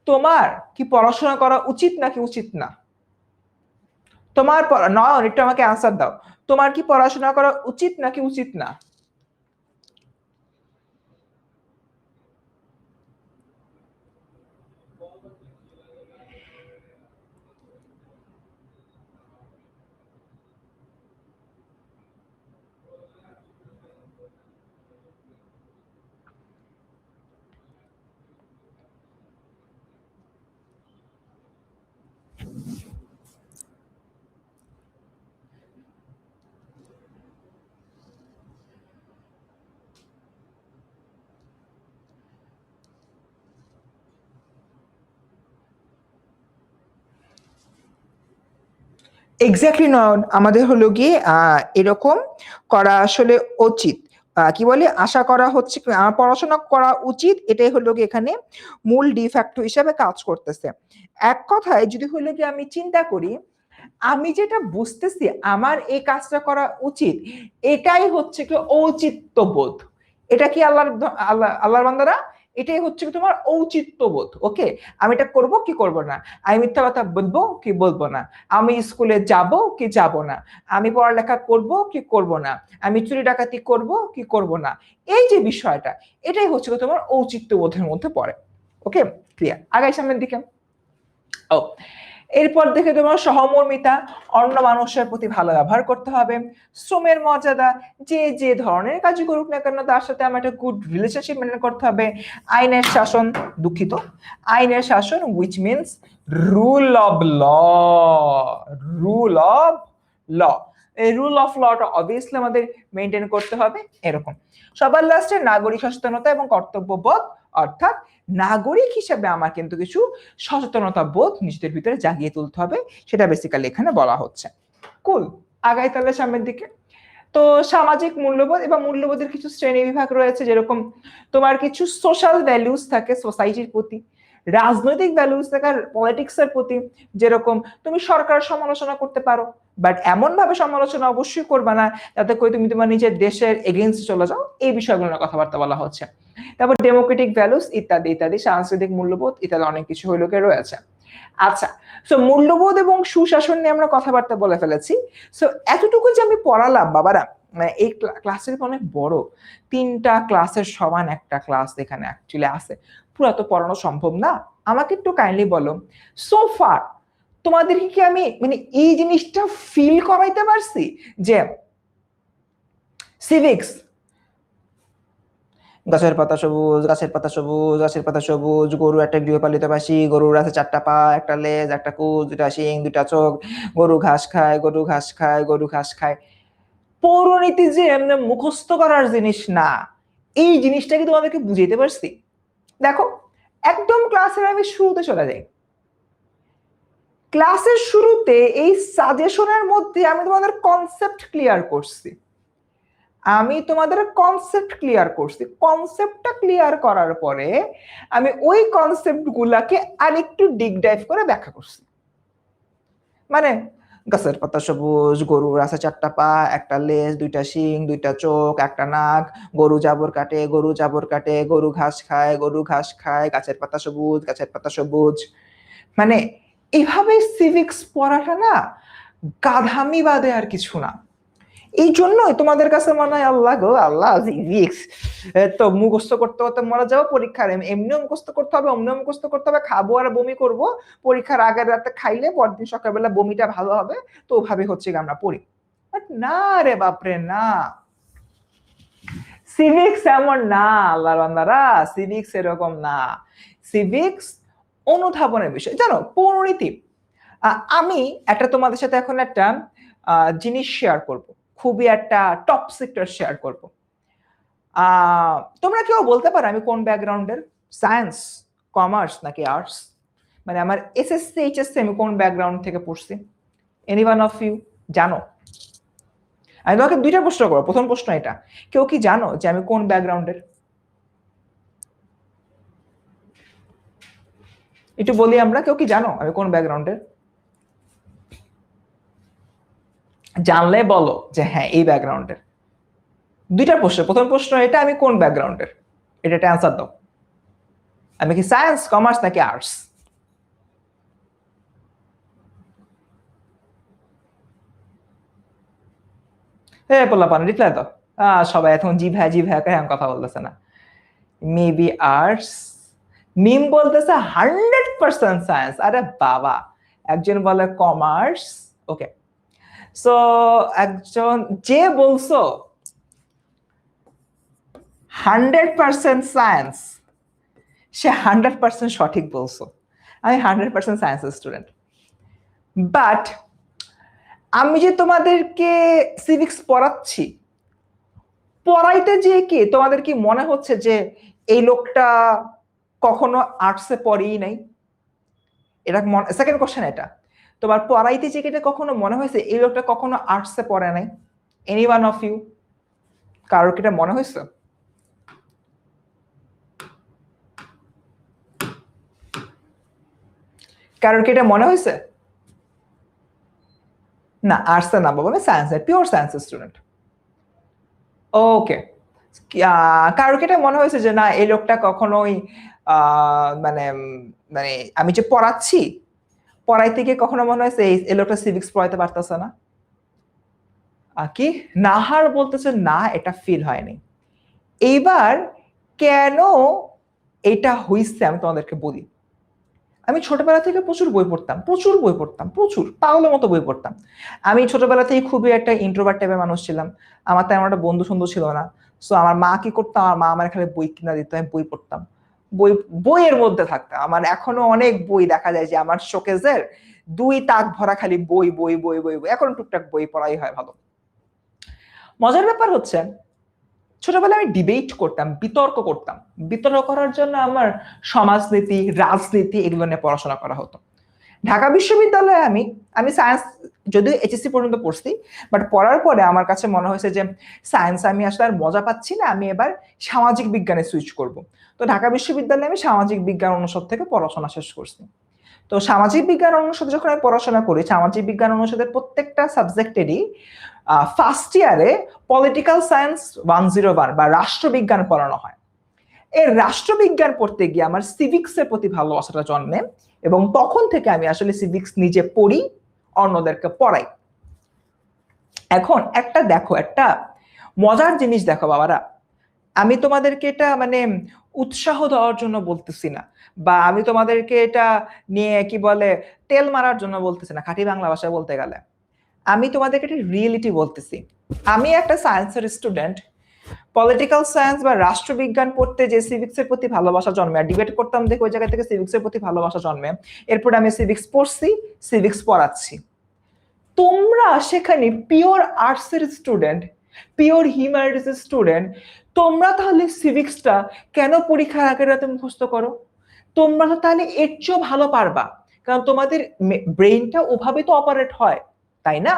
তোমার কি পড়াশোনা করা উচিত নাকি উচিত না? তোমার নয়ন একটু আমাকে অ্যান্সার দাও, তোমার কি পড়াশোনা করা উচিত নাকি উচিত না? এক্স্যাক্টলি নয়ন, আমাদের হলো গিয়ে এরকম করা আসলে উচিত। কি বলে আশা করা হচ্ছে আমার পড়াশোনা করা উচিত, এটাই হলো গিয়ে এখানে মূল ডিফ্যাক্ট হিসাবে কাজ করতেছে। এক কথায় যদি হলো গিয়ে আমি চিন্তা করি, আমি যেটা বুঝতেছি আমার এই কাজটা করা উচিত, এটাই হচ্ছে কি ঔচিত্যবোধ। এটা কি আল্লাহর বান্দারা, এটাই হচ্ছে কি তোমার ঔচিত্যবোধ। ওকে, আমি এটা করব কি করব না, আমি মিথ্যা কথা বলবো কি বলবো না, আমি স্কুলে যাব কি যাব না, আমি পড়ালেখা করব কি করব না, আমি চুরি ডাকাতি করব কি করব না, এই যে বিষয়টা, এটাই হচ্ছে কি তোমার ঔচিত্যবোধের মধ্যে পড়ে। ওকে, ক্লিয়ার। আগাই সামনের দিকে। ও, এরপর দেখে তোমার সহমর্মিতা, অন্য মানুষের প্রতি ভালো ব্যবহার করতে হবে, শ্রমের মর্যাদা, যে যে ধরনের কাজই করুক না কেন তার সাথে আমার একটা গুড রিলেশনশিপ মেনটেন করতে হবে, আইনের শাসন, দুঃখিত, আইনের শাসন which means rule of law, rule of law, এই রুল অফ লটা অবভিয়াসলি আমাদের মেনটেন করতে হবে। এরকম সবার লাস্টে নাগরিক সচেতনতা এবং কর্তব্যবোধ, অর্থাৎ নাগরিক হিসেবে আমার কিন্তু কিছু সচেতনতা বোধ নিজেদের ভিতরে জাগিয়ে তুলতে হবে, সেটা বেসিক্যালি এখানে বলা হচ্ছে। কুল, আগাই তাহলে সামনের দিকে। তো সামাজিক মূল্যবোধ এবং মূল্যবোধের কিছু শ্রেণী বিভাগ রয়েছে, যেরকম তোমার কিছু সোশ্যাল ভ্যালুস থাকে সোসাইটির প্রতি, রাজনৈতিক ভ্যালুস থাকে পলিটিক্সের প্রতি, যেরকম তুমি সরকার সমালোচনা করতে পারো, বাট এমন ভাবে সমালোচনা অবশ্যই করবে না যাতে করে তুমি তোমার নিজের দেশের এগেইনস্ট চলে যাও, এই বিষয়গুলো নিয়ে কথাবার্তা বলা হচ্ছে। তারপর ডেমোক্রেটিক ভ্যালুস ইত্যাদি ইত্যাদি, সাংস্কৃতিক মূল্যবোধ ইত্যাদি অনেক কিছু হইলোকে রয়েছে। আচ্ছা, সো মূল্যবোধ এবং সুশাসন নিয়ে আমরা কথাবার্তা বলে ফেলেছি। সো এতটুকু যে আমি পড়ালাম বাবারা, মানে এই ক্লাসের অনেক বড়, 3টা ক্লাসের সমান একটা ক্লাস এখানে অ্যাকচুয়ালি আছে, পুরো তো পড়ানো সম্ভব না। আমাকে একটু কাইন্ডলি বলো, সো ফার তোমাদেরকে কি আমি মানে এই জিনিসটা ফিল করাইতে পারছি যে সিভিক্স, গাছের পাতা সবুজ, গাছের পাতা সবুজ, গাছের পাতা সবুজ, গরু একটা গৃহপালিত বাসী, গরুর আছে 4টা পা, একটা লেজ, একটা কুচ, 2টা শিং, 2টা চোখ, গরু ঘাস খায়, গরু ঘাস খায়, গরু ঘাস খায়। পৌরনীতি যে এমনি মুখস্থ করার জিনিস না, এই জিনিসটা কি তোমাদেরকে বুঝাইতে পারছি? দেখো, একদম ক্লাসের আমি শুরুতে চলে যাই। ক্লাসের শুরুতে এই সাজেশনের মধ্যে আমি তোমাদের কনসেপ্ট ক্লিয়ার করছি, আমি তোমাদের কনসেপ্ট ক্লিয়ার করছি, কনসেপ্টটা ক্লিয়ার করার পরে আমি ওই কনসেপ্ট গুলাকে আরেকটু ডিপ ডাইভ করে ব্যাখ্যা করছি। মানে গাছের পাতা সবুজ, গরুর আছে 4টা পা, একটা লেজ, 2টা শিং, 2টা চোখ, একটা নাক, গরু জাবর কাটে, গরু জাবর কাটে, গরু ঘাস খায়, গরু ঘাস খায়, গাছের পাতা সবুজ, গাছের পাতা সবুজ। মানে এইভাবে সিভিক্স পড়াটা না গাধামি বাদে আর কিছু না। এই জন্যই তোমাদের কাছে মনে হয় আল্লাহ গো আল্লাহ সিভিক্স তো মুখস্থ করতে করতে মরে যাবো, পরীক্ষার এমনিও মুখস্থ করতে হবে, অমনিও মুখস্থ করতে হবে, খাবো আর বমি করব, পরীক্ষার আগের রাতে খাইলে পরদিন সকালবেলা বমিটা ভালো হবে, তো ওভাবে হচ্ছে আমরা পড়ি। বাট না রে বাপরে না, সিভিক্স এমন না আল্লাহর বান্দারা, সিভিক্স এরকম না। সিভিক্স অনুধাবনের বিষয়, জানো পরিণতি। আমি একটা তোমাদের সাথে এখন একটা জিনিস শেয়ার করব, খুবই একটা টপ সিক্রেট শেয়ার করব। তোমরা কেউ বলতে পারো আমি কোন ব্যাকগ্রাউন্ডের, সায়েন্স, কমার্স নাকি আর্টস? মানে আমার এসএসসি এইচএসসি আমি কোন ব্যাকগ্রাউন্ড থেকে পড়ছি? এনিওয়ান অফ ইউ জানো? আমি তোমাকে 2টা প্রশ্ন করবো, প্রথম প্রশ্ন এটা, কেউ কি জানো যে আমি কোন ব্যাকগ্রাউন্ডের? একটু বলি আমরা, কেউ কি জানো আমি কোন ব্যাকগ্রাউন্ডের? জানলে বলো যে হ্যাঁ এই ব্যাকগ্রাউন্ডের। দুইটা প্রশ্ন, প্রথম প্রশ্ন এটা আমি কোন ব্যাকগ্রাউন্ডের, এটা অ্যান্সার দাও। আমি কি সায়েন্স, কমার্স নাকি আর্টস? হ্যাঁ পোলাপান রিপ্লাই দাও। সবাই এখন জি ভাই জি ভাই করে এখন কথা বলতেছে না। Maybe arts. মিম বলতেছে 100% সায়েন্স। আরে বাবা, একজন বলে কমার্স। ওকে, সো একজন যে বলছো 100% সায়েন্স, সে 100% সঠিক বলছো। আমি 100% সায়েন্সের স্টুডেন্ট। বাট আমি যে তোমাদেরকে সিভিক্স পড়াচ্ছি, পড়াইতে যে কি তোমাদের কি মনে হচ্ছে যে এই লোকটা কখনো আর্টসে পড়েই নাই? এটা সেকেন্ড কোশ্চেন। এটা তোমার পড়াইতে যে এটা কখনো মনে হয়েছে এই লোকটা কখনো আর্টসে পড়ে নাই? এনি ওয়ান অফ ইউ, কারোর কি এটা মনে হয়েছে? কারোর কি এটা মনে হয়েছে? না, আর্টসে না বাবা, আমি সায়েন্সের, পিওর সায়েন্সের স্টুডেন্ট। ওকে, কারোর কি এটা মনে হয়েছে যে না এই লোকটা কখনোই মানে মানে আমি যে পড়াচ্ছি, পড়াইতে গিয়ে কখনো মনে হয়েছে এই লোকটা সিভিক্স পড়াইতে পারতেছে না? কি নাহার বলতেছে না, এটা ফিল হয়নি। এইবার কেন এটা হইছে আমি তোমাদেরকে বলি। আমি ছোটবেলা থেকে প্রচুর বই পড়তাম, প্রচুর বই পড়তাম, প্রচুর পাগলের মতো বই পড়তাম। আমি ছোটবেলা থেকে খুবই একটা ইন্ট্রোভার্ট টাইপের মানুষ ছিলাম। আমার তেমন একটা বন্ধু সন্ধু ছিল না। সো আমার মা কি করতাম, আমার মা আমার খালি বই কিনা দিত, আমি বই পড়তাম। বই, বইয়ের মধ্যে থাকতাম। আমার এখনো অনেক বই দেখা যায় যে আমার শোকেজের 2 তাক ভরা খালি বই বই বই বই বই। এখন টুকটাক বই পড়াই হয় ভালো। মজার ব্যাপার হচ্ছে ছোটবেলায় আমি ডিবেট করতাম, বিতর্ক করতাম। বিতর্ক করার জন্য আমার সমাজনীতি, রাজনীতি এগুলো নিয়ে পড়াশোনা করা হতো। ঢাকা বিশ্ববিদ্যালয়ে আমি আমি সায়েন্স যদিও এইচএসসি পর্যন্ত পড়ছি, বাট পড়ার পরে আমার কাছে মনে হয়েছে যে সায়েন্স আমি আসলে আর মজা পাচ্ছি না, আমি এবার সামাজিক বিজ্ঞানে সুইচ করব। তো ঢাকা বিশ্ববিদ্যালয়ে আমি সামাজিক বিজ্ঞান অনুষদ থেকে পড়াশোনা শেষ করছি। তো সামাজিক বিজ্ঞান অনুষদে যখন আমি পড়াশোনা করি, সামাজিক বিজ্ঞান অনুষদের প্রত্যেকটা সাবজেক্টেরই ফার্স্ট ইয়ারে পলিটিক্যাল সায়েন্স 101 বা রাষ্ট্রবিজ্ঞান পড়ানো হয়। এই রাষ্ট্রবিজ্ঞান পড়তে গিয়ে আমার সিভিক্সের প্রতি ভালোবাসাটা জন্মে, এবং তখন থেকে আমি আসলে সিভিক্স নিজে পড়ি, অন্যদেরকে পড়াই। এখন একটা দেখো, একটা মজার জিনিস দেখো বাবারা, আমি তোমাদেরকে এটা মানে উৎসাহ দেওয়ার জন্য বলতেছি না, বা আমি তোমাদেরকে এটা নিয়ে কি বলে তেল মারার জন্য বলতেছি না, খাঁটি বাংলা ভাষায় বলতে গেলে আমি তোমাদেরকে একটা রিয়েলিটি বলতেছি। আমি একটা সায়েন্সের স্টুডেন্ট, পলিটিক্যাল সায়েন্স বা রাষ্ট্রবিজ্ঞান পড়তে যে সিভিক্সের প্রতি ভালোবাসা জন্মে, আর ডিবেট করতাম দেখে ওই জায়গা থেকে সিভিক্সের প্রতি ভালোবাসা জন্মে। এরপর আমি সিভিক্স পড়ছি, সিভিক্স পড়াচ্ছি। তোমরা সেখানে পিওর আর্টসের স্টুডেন্ট, পিওর হিউম্যানিটিস স্টুডেন্ট, তোমরা তাহলে সিভিক্সটা কেন পরীক্ষার আগের রাতে মুখস্থ করো? তোমরা তো তাহলে এর চেয়েও ভালো পারবা, কারণ তোমাদের ব্রেইনটা ওভাবে তো অপারেট হয়, তাই না?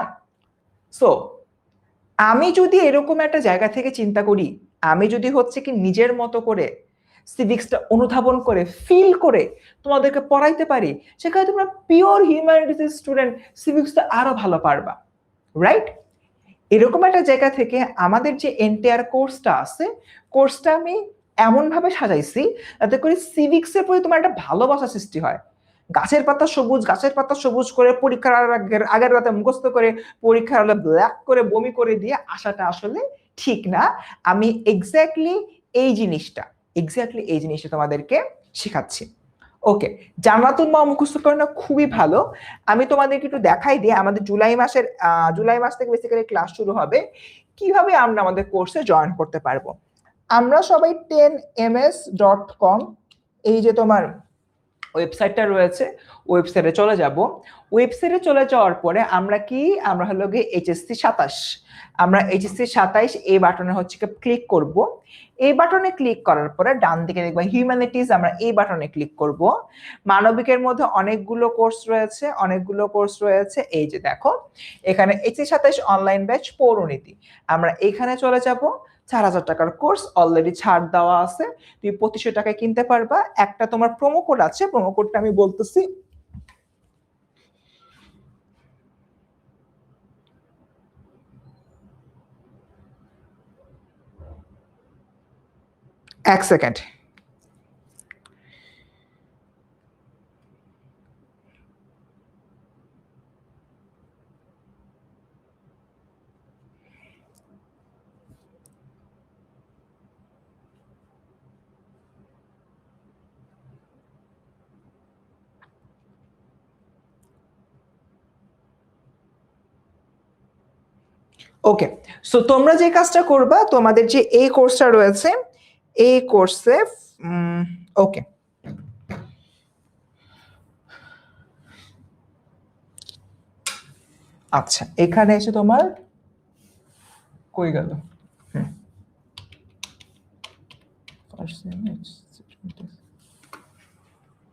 সো আমি যদি এরকম একটা জায়গা থেকে চিন্তা করি, আমি যদি হচ্ছে কি নিজের মতো করে সিভিক্সটা অনুধাবন করে ফিল করে তোমাদেরকে পড়াইতে পারি, সেখানে তোমরা পিওর হিউম্যানিটিস স্টুডেন্ট সিভিক্সটা আরো ভালো পারবা, রাইট? এরকম একটা জায়গা থেকে আমাদের যে এন্টায়ার কোর্সটা আছে, কোর্সটা আমি এমন ভাবে সাজাইছি যাতে করে সিভিক্সের প্রতি তোমার একটা ভালোবাসা সৃষ্টি হয়। গাছের পাতা সবুজ, গাছের পাতা সবুজ করে পরীক্ষার আগের রাতে মুখস্থ করে পরীক্ষার হলে ব্ল্যাক করে বমি করে দিয়ে আসাটা আসলে ঠিক না। আমি এক্স্যাক্টলি এই জিনিসটা তোমাদেরকে শেখাচ্ছি। ওকে, জান্নাতুল মা মুখস্থ করে না খুবই ভালো। আমি তোমাদেরকে একটু দেখাই দিই, আমাদের জুলাই মাস থেকে বেসিক্যালি ক্লাস শুরু হবে, কিভাবে আমরা আমাদের কোর্সে জয়েন করতে পারবো। আমরা সবাই 10ms.com, এই যে তোমার ওয়েবসাইটটা রয়েছে, ওয়েবসাইটে চলে যাব। ওয়েবসাইটে চলে যাওয়ার পরে আমরা হলো গিয়ে এইচএসসি 27, আমরা এইচএসসি 27 এই বাটনে হচ্ছে ক্লিক করব। এই বাটনে ক্লিক করার পরে ডান দিকে দেখবা হিউম্যানিটিজ, আমরা এই বাটনে ক্লিক করব। মানবিকের মধ্যে অনেকগুলো কোর্স রয়েছে, এই যে দেখো এখানে এইচএসসি 27 অনলাইন ব্যাচ পৌরনীতি, আমরা এখানে চলে যাব। 4,000 টাকার কোর্স অলরেডি ছাড় দেওয়া আছে, তুমি 2500 টাকায় কিনতে পারবা। একটা তোমার প্রোমো কোড আছে, প্রোমো কোডটা আমি বলতেছি, এক সেকেন্ড। ওকে, সো তোমরা যে কাজটা করবা, তোমাদের যে এই কোর্সটা রয়েছে, এই কোর্সে ওকে, আচ্ছা এখানে এসে তোমার কই গেল,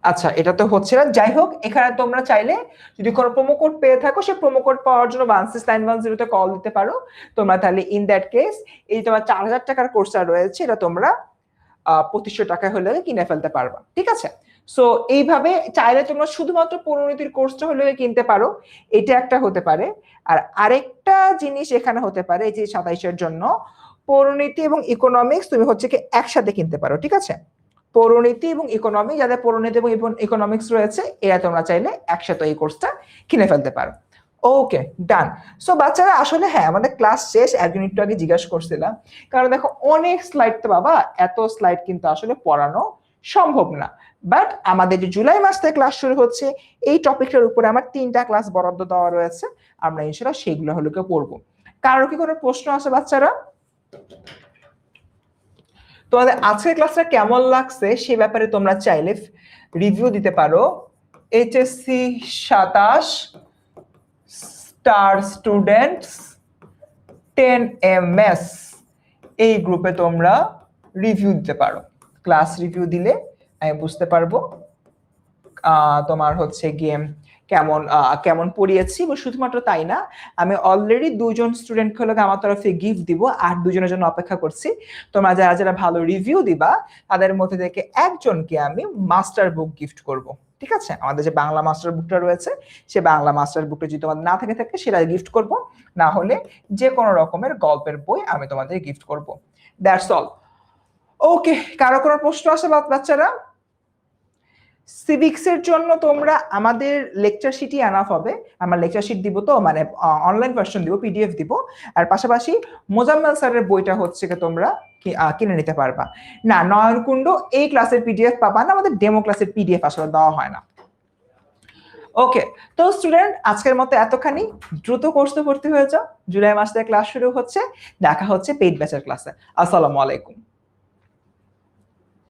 আচ্ছা এটা তো হচ্ছে না। যাই হোক, এখানে তোমরা চাইলে যদি কোনো প্রোমো কোড পেয়ে থাকো, সেই প্রোমো কোড পাওয়ার জন্য 16910 তে কল দিতে পারো তোমরা। তাহলে ইন দ্যাট কেস এই তোমার 4000 টাকার কোর্সটা রয়েছে, এটা তোমরা 2500 টাকায় হলে কিনে ফেলতে পারবা, ঠিক আছে? সো এইভাবে চাইলে তোমরা শুধুমাত্র পরিণতির কোর্সটা হলে কিনতে পারো, এটা একটা হতে পারে। আর আরেকটা জিনিস এখানে হতে পারে, এই যে 27-এর জন্য পরিণতি এবং ইকোনমিক্স তুমি হচ্ছে কি একসাথে কিনতে পারো, ঠিক আছে? পরিণতি এবং ইকোনমিক্স, যাদের পরিণতি এবং ইকোনমিক্স রয়েছে, এরা তোমরা চাইলে একসাথে এই কোর্সটা কিনে ফেলতে পারো। ওকে, ডান। সো বাচ্চারা আসলে হ্যাঁ, আমাদের ক্লাস শেষ, একজন একটু আগে জিজ্ঞাসা করছিলাম, কারণ দেখো অনেক স্লাইড তো বাবা, এত স্লাইড কিন্তু আসলে পড়ানো সম্ভব না। বাট আমাদের যে জুলাই মাস থেকে ক্লাস শুরু হচ্ছে, এই টপিকটার উপরে আমার 3টা ক্লাস বরাদ্দ দেওয়া রয়েছে, আমরা ইনশাআল্লাহ সেগুলো হলো পড়বো। কারো কি কোনো প্রশ্ন আছে বাচ্চারা? তোমাদের আজকের ক্লাসটা কেমন লাগছে সে ব্যাপারে তোমরা চাইলে রিভিউ দিতে পারো। এইচএসসি 27 স্টার স্টুডেন্টস 10MS এই গ্রুপে তোমরা রিভিউ দিতে পারো। ক্লাস রিভিউ দিলে আমি বুঝতে পারবো তোমার হচ্ছে গিয়ে কেমন কেমন পড়িয়েছি। এবং শুধুমাত্র তাই না, আমি অলরেডি 2জন স্টুডেন্টকে হলো আমার তরফে গিফট দিব, আর 2জনের জন্য অপেক্ষা করছি। তোমরা যারা যারা ভালো রিভিউ দিবা তাদের মধ্যে থেকে একজনকে আমি মাস্টার বুক গিফট করব, ঠিক আছে? আমাদের যে বাংলা মাস্টার বুকটা রয়েছে, সে বাংলা মাস্টার বুকটা যদি তোমাদের না থাকে সেটা গিফট করব, না হলে যে কোনো রকমের গল্পের বই আমি তোমাদের গিফট করব। That's all. ওকে, কারো কোনো প্রশ্ন আছে বাচ্চারা? সিভিক্স এর জন্য তোমরা আমাদের লেকচার শিটই এনাফ হবে। আমরা লেকচার শিট দিব, তো মানে অনলাইন ভার্সন দিব, পিডিএফ দিব। আর পাশাপাশি মোজাম্মেল স্যারের বইটা হচ্ছে তোমরা কিনে নিতে পারবা। না, নয়নকুণ্ড এই ক্লাসের পিডিএফ পাবা না, আমাদের ডেমো ক্লাসের পিডিএফ আসলে দেওয়া হয় না। ওকে, তো স্টুডেন্ট আজকের মতো এতখানি, দ্রুত কোর্সে ভর্তি হয়ে যাও। জুলাই মাস থেকে ক্লাস শুরু হচ্ছে, দেখা হচ্ছে পেইড ব্যাচের ক্লাসে। আসসালামু আলাইকুম।